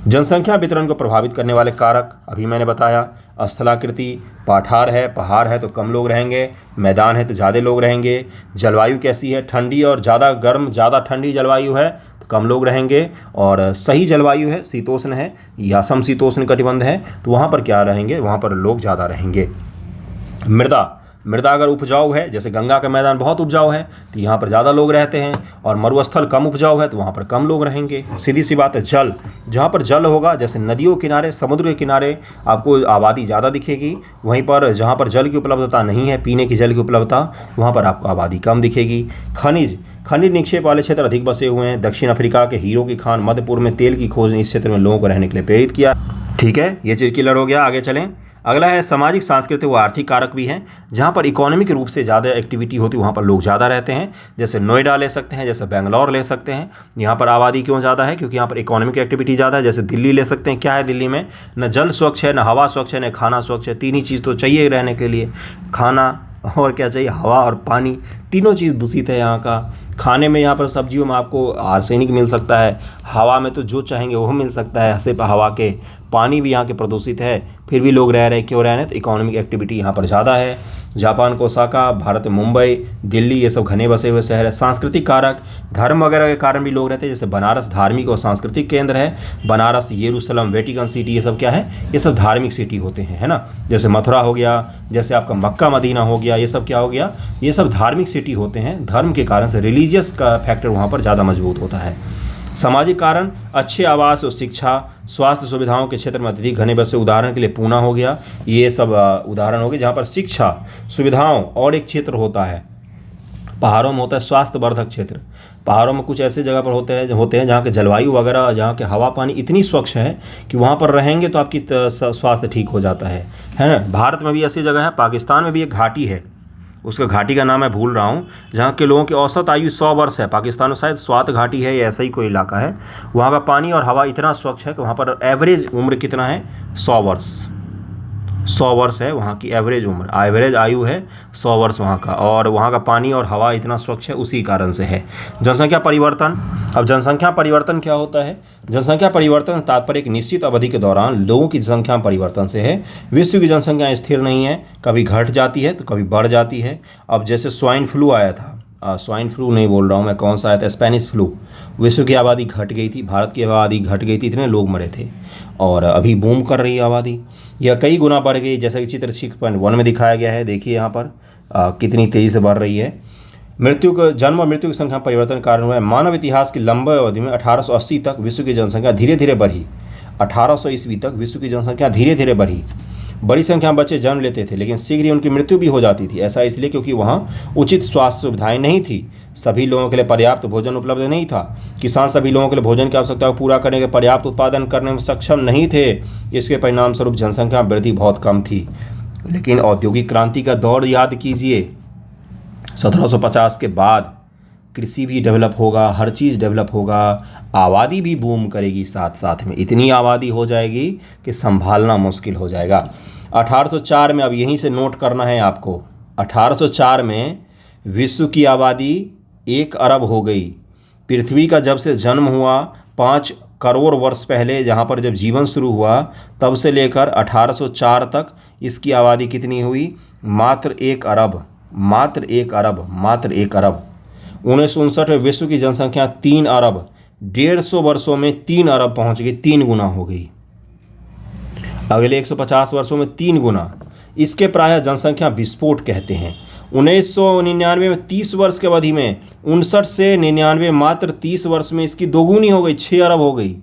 जनसंख्या वितरण को प्रभावित करने वाले कारक अभी मैंने बताया। स्थलाकृति, पहाड़ है तो कम लोग रहेंगे, मैदान है तो ज़्यादा लोग रहेंगे। जलवायु कैसी है, ठंडी और ज़्यादा गर्म, ज़्यादा ठंडी जलवायु है तो कम लोग रहेंगे, और सही जलवायु है, शीतोष्ण है या समशीतोष्ण कटिबंध है तो वहाँ पर क्या रहेंगे, वहाँ पर लोग ज़्यादा रहेंगे। मृदा अगर उपजाऊ है, जैसे गंगा का मैदान बहुत उपजाऊ है तो यहाँ पर ज़्यादा लोग रहते हैं, और मरुस्थल कम उपजाऊ है तो वहाँ पर कम लोग रहेंगे। सीधी सी बात है। जल, जहाँ पर जल होगा, जैसे नदियों के किनारे, समुद्र के किनारे आपको आबादी ज़्यादा दिखेगी। वहीं पर जहाँ पर जल की उपलब्धता नहीं है, पीने की जल की उपलब्धता, वहाँ पर आपको आबादी कम दिखेगी। खनिज निक्षेप वाले क्षेत्र अधिक बसे हुए हैं। दक्षिण अफ्रीका के हीरो की खान, मध्य पूर्व में तेल की खोज ने इस क्षेत्र में लोगों को रहने के लिए प्रेरित किया। ठीक है, ये चीज़ क्लियर हो गया। आगे चलें। अगला है सामाजिक, सांस्कृतिक व आर्थिक कारक भी हैं। जहाँ पर इकोनॉमिक रूप से ज़्यादा एक्टिविटी होती है वहाँ पर लोग ज़्यादा रहते हैं। जैसे नोएडा ले सकते हैं, जैसे बेंगलोर ले सकते हैं। यहाँ पर आबादी क्यों ज़्यादा है, क्योंकि यहाँ पर इकोनॉमिक एक्टिविटी ज़्यादा है। जैसे दिल्ली ले सकते हैं, क्या है दिल्ली में, न जल स्वच्छ है, न हवा स्वच्छ है, न खाना स्वच्छ है। तीन ही चीज़ तो चाहिए रहने के लिए, खाना और क्या चाहिए, हवा और पानी। तीनों चीज़ दूषित है यहाँ का। खाने में यहाँ पर सब्जियों में आपको आर्सेनिक मिल सकता है, हवा में तो जो चाहेंगे वो मिल सकता है सिर्फ हवा के। पानी भी यहाँ के प्रदूषित है, फिर भी लोग रह रहे हैं। क्यों रह रहे हैं, तो इकोनॉमिक एक्टिविटी यहाँ पर ज़्यादा है। जापान को ओसाका, भारत में मुंबई, दिल्ली, ये सब घने बसे हुए शहर है। सांस्कृतिक कारक, धर्म वगैरह के कारण भी लोग रहते हैं। जैसे बनारस धार्मिक और सांस्कृतिक केंद्र है। बनारस, येरूशलम, वेटिकन सिटी, ये सब क्या है, ये सब धार्मिक सिटी होते हैं, है ना। जैसे मथुरा हो गया, जैसे आपका मक्का मदीना हो गया, ये सब क्या हो गया, ये सब धार्मिक सिटी होते हैं। धर्म के कारण से रिलीजियस का फैक्टर वहाँ पर ज़्यादा मजबूत होता है। सामाजिक कारण, अच्छे आवास और शिक्षा, स्वास्थ्य सुविधाओं के क्षेत्र में अत्यधिक घने बसे। उदाहरण के लिए पूना हो गया, ये सब उदाहरण हो गए जहाँ पर शिक्षा सुविधाओं। और एक क्षेत्र होता है पहाड़ों में, होता है स्वास्थ्यवर्धक क्षेत्र। पहाड़ों में कुछ ऐसे जगह पर होते हैं जहाँ के जलवायु वगैरह, जहाँ के हवा पानी इतनी स्वच्छ है कि वहाँ पर रहेंगे तो आपकी स्वास्थ्य ठीक हो जाता है। है ना। भारत में भी ऐसी जगह है, पाकिस्तान में भी एक घाटी है, उसका घाटी का नाम मैं भूल रहा हूँ, जहाँ के लोगों की औसत आयु 100 वर्ष है। पाकिस्तान में शायद स्वात घाटी है या ऐसा ही कोई इलाका है। वहाँ का पानी और हवा इतना स्वच्छ है कि वहाँ पर एवरेज उम्र कितना है, 100 वर्ष। 100 वर्ष है वहाँ की एवरेज उम्र, एवरेज आयु है 100 वर्ष वहाँ का। और वहाँ का पानी और हवा इतना स्वच्छ है उसी कारण से है। जनसंख्या परिवर्तन। अब जनसंख्या परिवर्तन क्या होता है? जनसंख्या परिवर्तन तात्पर्य एक निश्चित अवधि के दौरान लोगों की संख्या में परिवर्तन से है। विश्व की जनसंख्या स्थिर नहीं है, कभी घट जाती है तो कभी बढ़ जाती है। अब जैसे स्वाइन फ्लू आया था, स्वाइन फ्लू नहीं बोल रहा हूँ मैं, कौन सा आया था, स्पेनिश फ्लू। विश्व की आबादी घट गई थी, भारत की आबादी घट गई थी, इतने लोग मरे थे। और अभी बूम कर रही है आबादी, यह कई गुना बढ़ गई, जैसा कि चित्र 6.1 में दिखाया गया है। देखिए यहाँ पर कितनी तेज़ी से बढ़ रही है। जन्म और मृत्यु की संख्या परिवर्तन कारण हुआ है। मानव इतिहास की लंबे अवधि में 1880 तक विश्व की जनसंख्या धीरे धीरे बढ़ी। 1800 ईस्वी तक विश्व की जनसंख्या धीरे धीरे बढ़ी। बड़ी संख्या में बच्चे जन्म लेते थे, लेकिन शीघ्र ही उनकी मृत्यु भी हो जाती थी। ऐसा इसलिए क्योंकि वहाँ उचित स्वास्थ्य सुविधाएं नहीं थी, सभी लोगों के लिए पर्याप्त भोजन उपलब्ध नहीं था, किसान सभी लोगों के लिए भोजन की आवश्यकता को पूरा करने के पर्याप्त उत्पादन करने में सक्षम नहीं थे। इसके परिणाम स्वरूप जनसंख्या वृद्धि बहुत कम थी। लेकिन औद्योगिक क्रांति का दौर याद कीजिए, 1750 के बाद कृषि भी डेवलप होगा, हर चीज़ डेवलप होगा, आबादी भी बूम करेगी, साथ साथ में इतनी आबादी हो जाएगी कि संभालना मुश्किल हो जाएगा। 1804 में, अब यहीं से नोट करना है आपको, 1804 में विश्व की आबादी 1 अरब हो गई। पृथ्वी का जब से जन्म हुआ 5 करोड़ वर्ष पहले, जहाँ पर जब जीवन शुरू हुआ, तब से लेकर 1804 तक इसकी आबादी कितनी हुई? मात्र 1 अरब, मात्र 1 अरब, मात्र 1 अरब। 1959 में विश्व की जनसंख्या 3 अरब, 150 वर्षों में 3 अरब पहुंच गई, 3 गुना हो गई। अगले 150 वर्षों में 3 गुना। इसके प्रायः जनसंख्या विस्फोट कहते हैं। 1999 में 30 वर्ष की अवधि में 59 से 99, मात्र 30 वर्ष में इसकी दोगुनी हो गई, 6 अरब हो गई।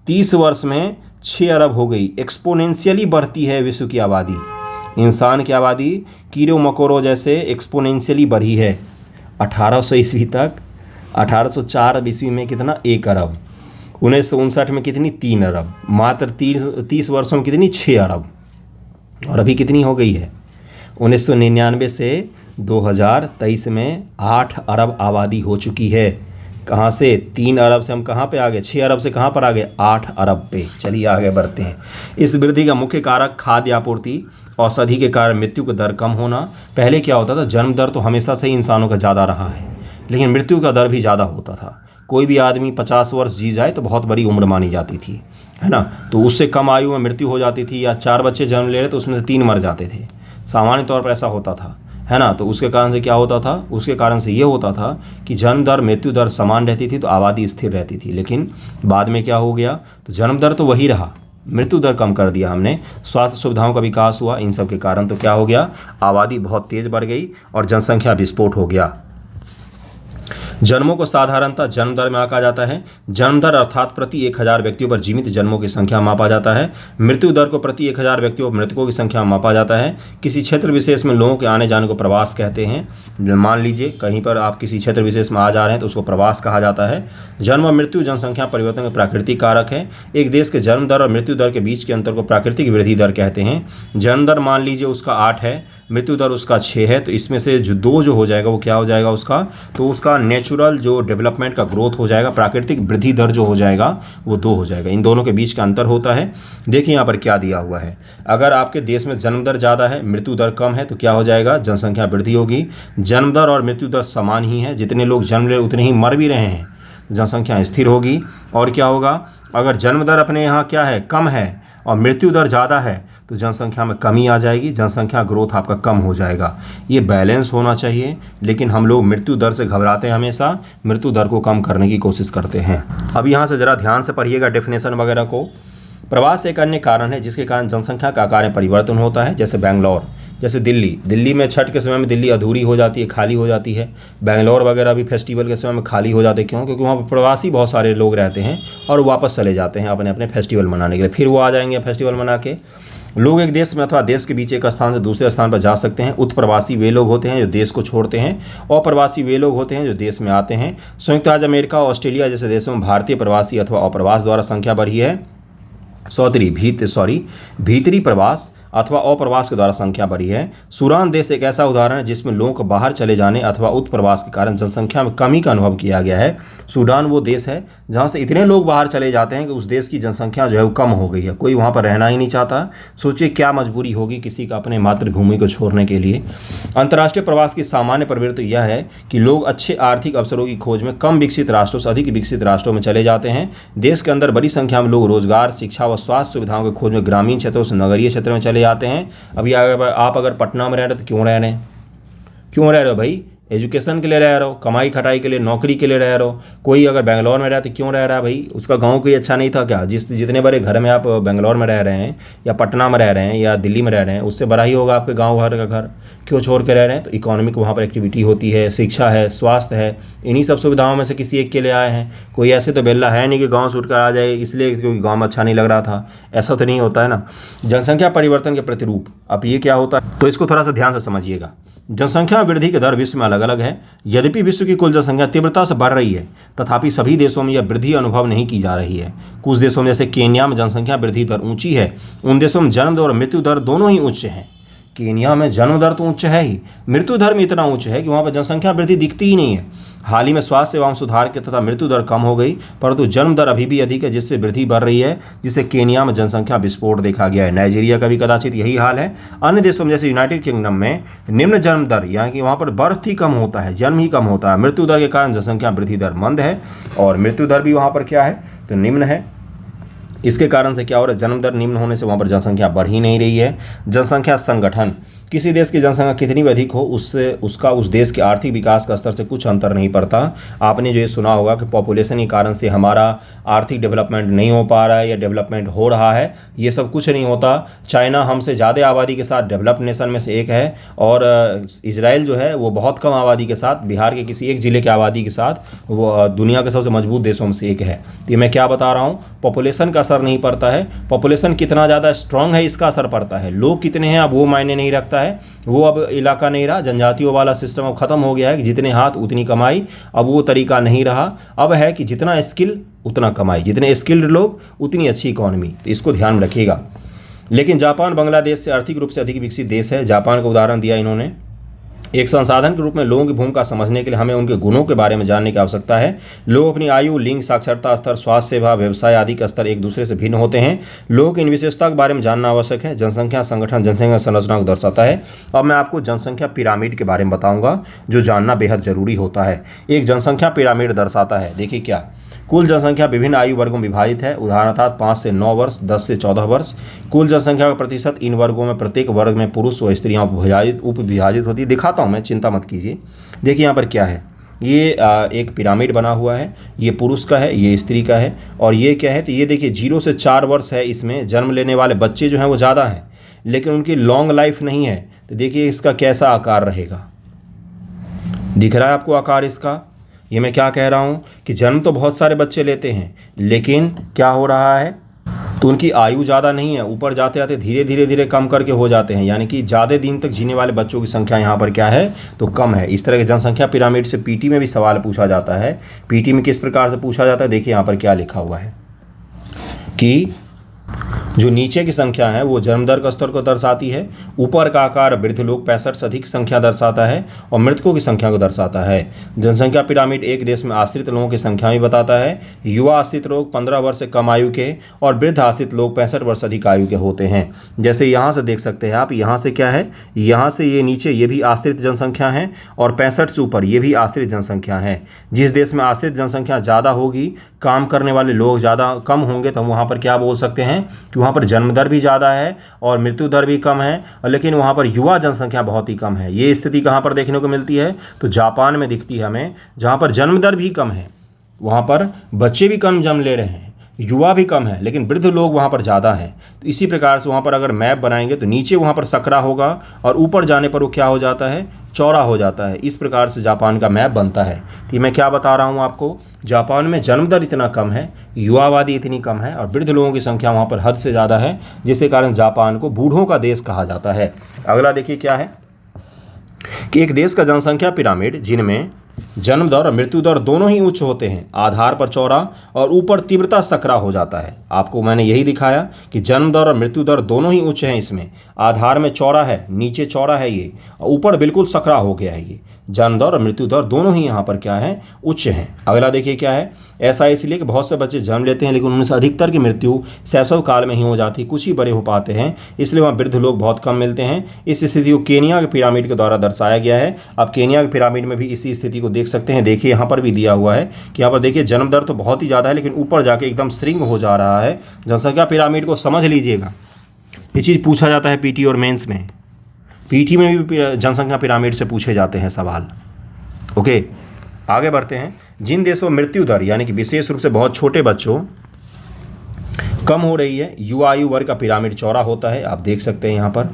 30 वर्ष में 6 अरब हो गई। एक्सपोनेंशियली बढ़ती है विश्व की आबादी। इंसान की आबादी कीड़े मकोड़ों जैसे एक्सपोनेंशियली बढ़ी है। 1800 ईस्वी तक, 1804 ईस्वी में कितना? 1 अरब। 1959 में कितनी? 3 अरब। मात्र 30 वर्षों में कितनी? 6 अरब। और अभी कितनी हो गई है? 1999 से 2023 में 8 अरब आबादी हो चुकी है। कहाँ से? 3 अरब से हम कहाँ पे आ गए? 6 अरब से कहाँ पर आ गए? 8 अरब पे। चलिए आगे बढ़ते हैं। इस वृद्धि का मुख्य कारक खाद्य आपूर्ति, औषधि के कारण मृत्यु का दर कम होना। पहले क्या होता था? जन्म दर तो हमेशा से ही इंसानों का ज़्यादा रहा है, लेकिन मृत्यु का दर भी ज़्यादा होता था। कोई भी आदमी 50 वर्ष जी जाए तो बहुत बड़ी उम्र मानी जाती थी, है ना। तो उससे कम आयु में मृत्यु हो जाती थी, या 4 बच्चे जन्म ले रहे तो उसमें से 3 मर जाते थे, सामान्य तौर पर ऐसा होता था, है ना। तो उसके कारण से क्या होता था? उसके कारण से ये होता था कि जन्म दर मृत्यु दर समान रहती थी, तो आबादी स्थिर रहती थी। लेकिन बाद में क्या हो गया? तो जन्म दर तो वही रहा, मृत्यु दर कम कर दिया हमने, स्वास्थ्य सुविधाओं का विकास हुआ, इन सब के कारण तो क्या हो गया? आबादी बहुत तेज़ बढ़ गई और जनसंख्या विस्फोट हो गया। जन्मों को साधारणतः जन्म दर में आंका जाता है। जन्म दर अर्थात प्रति 1000 व्यक्तियों पर जीवित जन्मों की संख्या मापा जाता है। मृत्यु दर को प्रति 1000 व्यक्तियों पर मृतकों की संख्या मापा जाता है। किसी क्षेत्र विशेष में लोगों के आने जाने को प्रवास कहते हैं। मान लीजिए कहीं पर आप किसी क्षेत्र विशेष में आ जा रहे हैं तो उसको प्रवास कहा जाता है। जन्म और मृत्यु जनसंख्या परिवर्तन के प्राकृतिक कारक है। एक देश के जन्म दर और मृत्यु दर के बीच के अंतर को प्राकृतिक वृद्धि दर कहते हैं। जन्म दर मान लीजिए उसका 8 है, मृत्यु दर उसका 6 है, तो इसमें से जो 2 जो हो जाएगा वो क्या हो जाएगा उसका? तो उसका नेचुरल जो डेवलपमेंट का ग्रोथ हो जाएगा, प्राकृतिक वृद्धि दर जो हो जाएगा वो 2 हो जाएगा। इन दोनों के बीच का अंतर होता है। देखिए यहाँ पर क्या दिया हुआ है। अगर आपके देश में जन्म दर ज़्यादा है, मृत्यु दर कम है, तो क्या हो जाएगा? जनसंख्या वृद्धि होगी। जन्म दर और मृत्यु दर समान ही है, जितने लोग जन्म ले उतने ही मर भी रहे हैं, जनसंख्या स्थिर होगी। और क्या होगा? अगर जन्म दर अपने यहाँ क्या है? कम है, और मृत्यु दर ज़्यादा है, तो जनसंख्या में कमी आ जाएगी, जनसंख्या ग्रोथ आपका कम हो जाएगा। ये बैलेंस होना चाहिए, लेकिन हम लोग मृत्यु दर से घबराते हैं, हमेशा मृत्यु दर को कम करने की कोशिश करते हैं। अब यहाँ से ज़रा ध्यान से पढ़िएगा डेफिनेशन वगैरह को। प्रवास एक अन्य कारण है जिसके कारण जनसंख्या का आकार में परिवर्तन होता है। जैसे बेंगलोर, जैसे दिल्ली में छठ के समय में दिल्ली अधूरी हो जाती है, खाली हो जाती है। बेंगलोर वगैरह भी फेस्टिवल के समय में खाली हो जाते हैं। क्यों? क्योंकि वहाँ पर प्रवासी बहुत सारे लोग रहते हैं और वापस चले जाते हैं अपने अपने फेस्टिवल मनाने के लिए। फिर वो आ जाएंगे फेस्टिवल मना के। लोग एक देश में अथवा देश के बीच एक स्थान से दूसरे स्थान पर जा सकते हैं। उत्प्रवासी वे लोग होते हैं जो देश को छोड़ते हैं, और प्रवासी वे लोग होते हैं जो देश में आते हैं। संयुक्त राज्य अमेरिका और ऑस्ट्रेलिया जैसे देशों में भारतीय प्रवासी अथवा अप्रवास द्वारा संख्या बढ़ी है। भीतरी प्रवास अथवा अप्रवास के द्वारा संख्या बढ़ी है। सूडान देश एक ऐसा उदाहरण है जिसमें लोगों को बाहर चले जाने अथवा उत्प्रवास के कारण जनसंख्या में कमी का अनुभव किया गया है। सूडान वो देश है जहाँ से इतने लोग बाहर चले जाते हैं कि उस देश की जनसंख्या जो है वो कम हो गई है, कोई वहाँ पर रहना ही नहीं चाहता। सोचिए क्या मजबूरी होगी किसी का अपने मातृभूमि को छोड़ने के लिए। अंतर्राष्ट्रीय प्रवास की सामान्य प्रवृत्ति यह है कि लोग अच्छे आर्थिक अवसरों की खोज में कम विकसित राष्ट्रों से अधिक विकसित राष्ट्रों में चले जाते हैं। देश के अंदर बड़ी संख्या में लोग रोजगार, शिक्षा व स्वास्थ्य सुविधाओं की खोज में ग्रामीण क्षेत्रों से नगरीय क्षेत्र में चले जाते हैं। अभी आप अगर पटना में रह रहे हो तो क्यों रह रहे हैं? क्यों रह रहे हो भाई? एजुकेशन के लिए रह रहे हो, कमाई खटाई के लिए, नौकरी के लिए रह रहे हो। कोई अगर बेंगलोर में रहा तो क्यों रह रहा है भाई? उसका गांव कोई अच्छा नहीं था क्या? जितने बड़े घर में आप बेंगलोर में रह रहे हैं या पटना में रह रहे हैं या दिल्ली में रह रहे हैं, उससे बड़ा ही होगा आपके गांव घर का घर। क्यों छोड़ के रह रहे हैं? तो इकोनॉमिक वहाँ पर एक्टिविटी होती है, शिक्षा है, स्वास्थ्य है, इन्हीं सब सुविधाओं में से किसी एक के लिए आए हैं। कोई ऐसे तो बेल्ला है नहीं कि गाँव छूट कर आ जाए इसलिए क्योंकि गाँव में अच्छा नहीं लग रहा था, ऐसा तो नहीं होता है ना। जनसंख्या परिवर्तन के प्रतिरूप अब ये क्या होता है, तो इसको थोड़ा सा ध्यान से समझिएगा। जनसंख्या वृद्धि की दर विश्व में अलग अलग है। यद्यपि विश्व की कुल जनसंख्या तीव्रता से बढ़ रही है, तथापि सभी देशों में यह वृद्धि अनुभव नहीं की जा रही है। कुछ देशों में जैसे केन्या में जनसंख्या वृद्धि दर ऊंची है। उन देशों में जन्म दर और मृत्यु दर दोनों ही उच्च हैं। केन्या में जन्म दर तो उच्च है ही, मृत्यु दर में इतना उच्च है कि वहाँ पर जनसंख्या वृद्धि दिखती ही नहीं है। हाल ही में स्वास्थ्य सेवाओं सुधार के तथा मृत्यु दर कम हो गई, परंतु जन्म दर अभी भी अधिक है, जिससे वृद्धि बढ़ रही है, जिससे केन्या में जनसंख्या विस्फोट देखा गया है। नाइजीरिया का भी कदाचित यही हाल है। अन्य देशों में जैसे यूनाइटेड किंगडम में निम्न जन्म दर, यानी कि वहाँ पर बर्थ ही कम होता है, जन्म ही कम होता है। मृत्यु दर के कारण जनसंख्या वृद्धि दर मंद है और मृत्यु दर भी वहाँ पर क्या है, तो निम्न है। इसके कारण से क्या हो रहा है, जन्म दर निम्न होने से वहाँ पर जनसंख्या बढ़ ही नहीं रही है। जनसंख्या संगठन, किसी देश की जनसंख्या कितनी भी अधिक हो उससे उसका उस देश के आर्थिक विकास का स्तर से कुछ अंतर नहीं पड़ता। आपने जो ये सुना होगा कि पॉपुलेशन के कारण से हमारा आर्थिक डेवलपमेंट नहीं हो पा रहा है या डेवलपमेंट हो रहा है, ये सब कुछ नहीं होता। चाइना हमसे ज़्यादा आबादी के साथ डेवलप्ड नेशन में से एक है और इजराइल जो है वो बहुत कम आबादी के साथ, बिहार के किसी एक ज़िले की आबादी के साथ वो दुनिया के सबसे मजबूत देशों में से एक है। तो ये मैं क्या बता रहा हूँ, पॉपुलेशन का असर नहीं पड़ता है। पॉपुलेशन कितना ज़्यादा स्ट्रांग है इसका असर पड़ता है। लोग कितने हैं अब वो मायने नहीं रखता है, वो अब इलाका नहीं रहा। जनजातियों वाला सिस्टम अब खत्म हो गया है कि जितने हाथ उतनी कमाई, अब वो तरीका नहीं रहा। अब है कि जितना स्किल उतना कमाई, जितने स्किल्ड लोग उतनी अच्छी इकॉनमी। तो इसको ध्यान में रखिएगा। लेकिन जापान बांग्लादेश से आर्थिक रूप से अधिक विकसित देश है। जापान का उदाहरण दिया इन्होंने। एक संसाधन के रूप में लोगों की भूमिका समझने के लिए हमें उनके गुणों के बारे में जानने की आवश्यकता है। लोग अपनी आयु, लिंग, साक्षरता स्तर, स्वास्थ्य सेवा, व्यवसाय आदि का स्तर एक दूसरे से भिन्न होते हैं। लोगों की इन विशेषता के बारे में जानना आवश्यक है। जनसंख्या संगठन जनसंख्या संरचना को दर्शाता है। अब मैं आपको जनसंख्या पिरामिड के बारे में बताऊंगा जो जानना बेहद जरूरी होता है। एक जनसंख्या पिरामिड दर्शाता है, देखिए क्या, कुल जनसंख्या विभिन्न आयु वर्गों में विभाजित है। उदाहरणार्थ 5 से 9 वर्ष, 10 से 14 वर्ष। कुल जनसंख्या का प्रतिशत इन वर्गों में प्रत्येक वर्ग में पुरुष व स्त्रियां उपविभाजित होती है। दिखाता हूं मैं, चिंता मत कीजिए। देखिए यहाँ पर क्या है, ये एक पिरामिड बना हुआ है। ये पुरुष का है, ये स्त्री का है, और ये क्या है, तो ये देखिए 0 से 4 वर्ष है। इसमें जन्म लेने वाले बच्चे जो हैं वो ज़्यादा हैं, लेकिन उनकी लॉन्ग लाइफ नहीं है। तो देखिए इसका कैसा आकार रहेगा, दिख रहा है आपको आकार इसका। ये मैं क्या कह रहा हूँ कि जन्म तो बहुत सारे बच्चे लेते हैं, लेकिन क्या हो रहा है, तो उनकी आयु ज़्यादा नहीं है। ऊपर जाते जाते धीरे धीरे कम करके हो जाते हैं, यानी कि ज़्यादा दिन तक जीने वाले बच्चों की संख्या यहाँ पर क्या है, तो कम है। इस तरह के जनसंख्या पिरामिड से पीटी में भी सवाल पूछा जाता है। पीटी में किस प्रकार से पूछा जाता है, देखिए यहाँ पर क्या लिखा हुआ है कि जो नीचे की संख्या है वो जन्म दर का स्तर को दर्शाती है। ऊपर का आकार वृद्ध लोग 65 से अधिक संख्या दर्शाता है और मृतकों की संख्या को दर्शाता है। जनसंख्या पिरामिड एक देश में आश्रित लोगों की संख्या भी बताता है। युवा आश्रित लोग 15 वर्ष से कम आयु के और वृद्ध आश्रित लोग 65 वर्ष अधिक आयु के होते हैं। जैसे यहाँ से देख सकते हैं आप, यहाँ से क्या है, यहाँ से ये नीचे ये भी आश्रित जनसंख्या है और 65 से ऊपर ये भी आश्रित जनसंख्या है। जिस देश में आश्रित जनसंख्या ज़्यादा होगी, काम करने वाले लोग ज़्यादा कम होंगे, तो हम वहाँ पर क्या बोल सकते हैं कि वहाँ पर जन्म दर भी ज़्यादा है और मृत्यु दर भी कम है, लेकिन वहाँ पर युवा जनसंख्या बहुत ही कम है। ये स्थिति कहाँ पर देखने को मिलती है, तो जापान में दिखती है हमें, जहाँ पर जन्म दर भी कम है, वहाँ पर बच्चे भी कम जन्म ले रहे हैं, युवा भी कम है, लेकिन वृद्ध लोग वहाँ पर ज़्यादा हैं। तो इसी प्रकार से वहाँ पर अगर मैप बनाएंगे तो नीचे वहाँ पर सकरा होगा और ऊपर जाने पर वो क्या हो जाता है, चौड़ा हो जाता है। इस प्रकार से जापान का मैप बनता है। तो मैं क्या बता रहा हूँ आपको, जापान में जन्म दर इतना कम है, युवा आबादी इतनी कम है और वृद्ध लोगों की संख्या वहाँ पर हद से ज़्यादा है, जिसके कारण जापान को बूढ़ों का देश कहा जाता है। अगला देखिए क्या है कि एक देश का जनसंख्या पिरामिड जिनमें जन्म दर और मृत्यु दर दोनों ही उच्च होते हैं। आधार पर चौड़ा और ऊपर तीव्रता सकरा हो जाता है। आपको मैंने यही दिखाया कि जन्म दर और मृत्यु दर दोनों ही उच्च हैं। इसमें आधार में चौड़ा है, नीचे चौड़ा है ये, और ऊपर बिल्कुल सकरा हो गया है ये। जन्म दर और मृत्यु दर दोनों ही यहाँ पर क्या है, उच्च हैं। अगला देखिए क्या है, ऐसा इसलिए कि बहुत से बच्चे जन्म लेते हैं लेकिन उनमें से अधिकतर की मृत्यु शैशव काल में ही हो जाती है, कुछ ही बड़े हो पाते हैं, इसलिए वहाँ वृद्ध लोग बहुत कम मिलते हैं। इस स्थिति को केनिया के पिरामिड के द्वारा दर्शाया गया है। आप केनिया के पिरामिड में भी इसी स्थिति को देख सकते हैं। देखिए यहाँ पर भी दिया हुआ है कि यहाँ पर देखिए जन्म दर तो बहुत ही ज़्यादा है लेकिन ऊपर जाके एकदम श्रिंक हो जा रहा है। जनसंख्या पिरामिड को समझ लीजिएगा, ये चीज़ पूछा जाता है पीटी और मेंस में। पीटी में भी जनसंख्या पिरामिड से पूछे जाते हैं सवाल। ओके, आगे बढ़ते हैं। जिन देशों मृत्यु दर यानी कि विशेष रूप से बहुत छोटे बच्चों कम हो रही है, युवा आयु वर्ग का पिरामिड चौड़ा होता है। आप देख सकते हैं यहाँ पर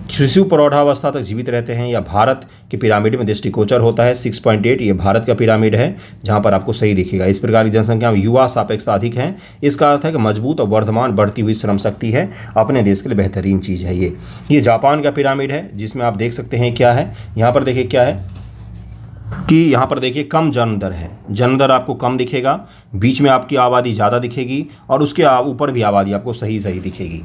शिशु प्रौढ़ावस्था तक जीवित रहते हैं, या भारत के पिरामिड में दृष्टिगोचर होता है 6.8। ये भारत का पिरामिड है जहाँ पर आपको सही दिखेगा। इस प्रकार की जनसंख्या में युवा सापेक्षता अधिक है। इसका अर्थ है कि मजबूत और वर्धमान बढ़ती हुई श्रम शक्ति है, अपने देश के लिए बेहतरीन चीज़ है ये जापान का पिरामिड है जिसमें आप देख सकते हैं क्या है। यहाँ पर देखिए क्या है कि यहाँ पर देखिए कम जन्म दर है। जन्म दर आपको कम दिखेगा, बीच में आपकी आबादी ज़्यादा दिखेगी और उसके ऊपर भी आबादी आपको सही दिखेगी।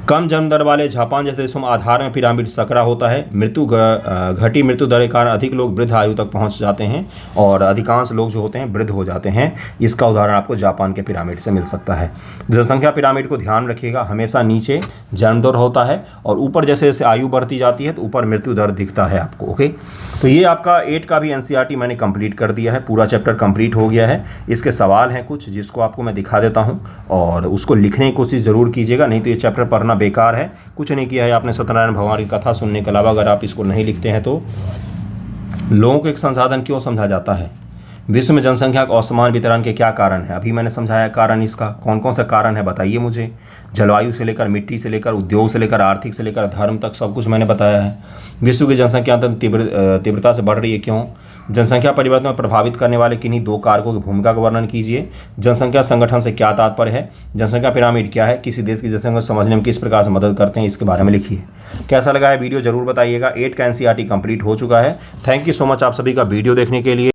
कम जन्म दर वाले जापान जैसे देशों में आधार में पिरामिड सकरा होता है। घटी मृत्यु दर के कारण अधिक लोग वृद्ध आयु तक पहुंच जाते हैं और अधिकांश लोग जो होते हैं वृद्ध हो जाते हैं। इसका उदाहरण आपको जापान के पिरामिड से मिल सकता है। जनसंख्या पिरामिड को ध्यान रखिएगा, हमेशा नीचे जन्म दर होता है और ऊपर जैसे जैसे आयु बढ़ती जाती है तो ऊपर मृत्यु दर दिखता है आपको। ओके, तो ये आपका 8 का भी एनसीईआरटी मैंने कंप्लीट कर दिया है, पूरा चैप्टर कंप्लीट हो गया है। इसके सवाल हैं कुछ जिसको आपको मैं दिखा देता हूँ और उसको लिखने की कोशिश ज़रूर कीजिएगा, नहीं तो ये चैप्टर पढ़ना बेकार है। कुछ नहीं किया है आपने सत्यनारायण भगवान की कथा सुनने के अलावा। अगर आप इसको नहीं लिखते हैं तो लोगों को एक संसाधन क्यों समझा जाता है? विश्व में जनसंख्या का असमान वितरण के क्या कारण है? अभी मैंने समझाया कारण। इसका कौन कौन सा कारण है बताइए मुझे। जलवायु से लेकर, मिट्टी से लेकर, उद्योग से लेकर, आर्थिक से लेकर धर्म तक सब कुछ मैंने बताया है। विश्व की जनसंख्या तीव्रता से बढ़ रही है, क्यों? जनसंख्या परिवर्तन में प्रभावित करने वाले किन्हीं 2 कारकों की भूमिका का वर्णन कीजिए। जनसंख्या संगठन से क्या तात्पर्य है? जनसंख्या पिरामिड क्या है? किसी देश की जनसंख्या समझने में किस प्रकार से मदद करते हैं, इसके बारे में लिखिए। कैसा लगा है वीडियो जरूर बताइएगा। 8 का एनसीईआरटी कंप्लीट हो चुका है। थैंक यू सो मच आप सभी का वीडियो देखने के लिए।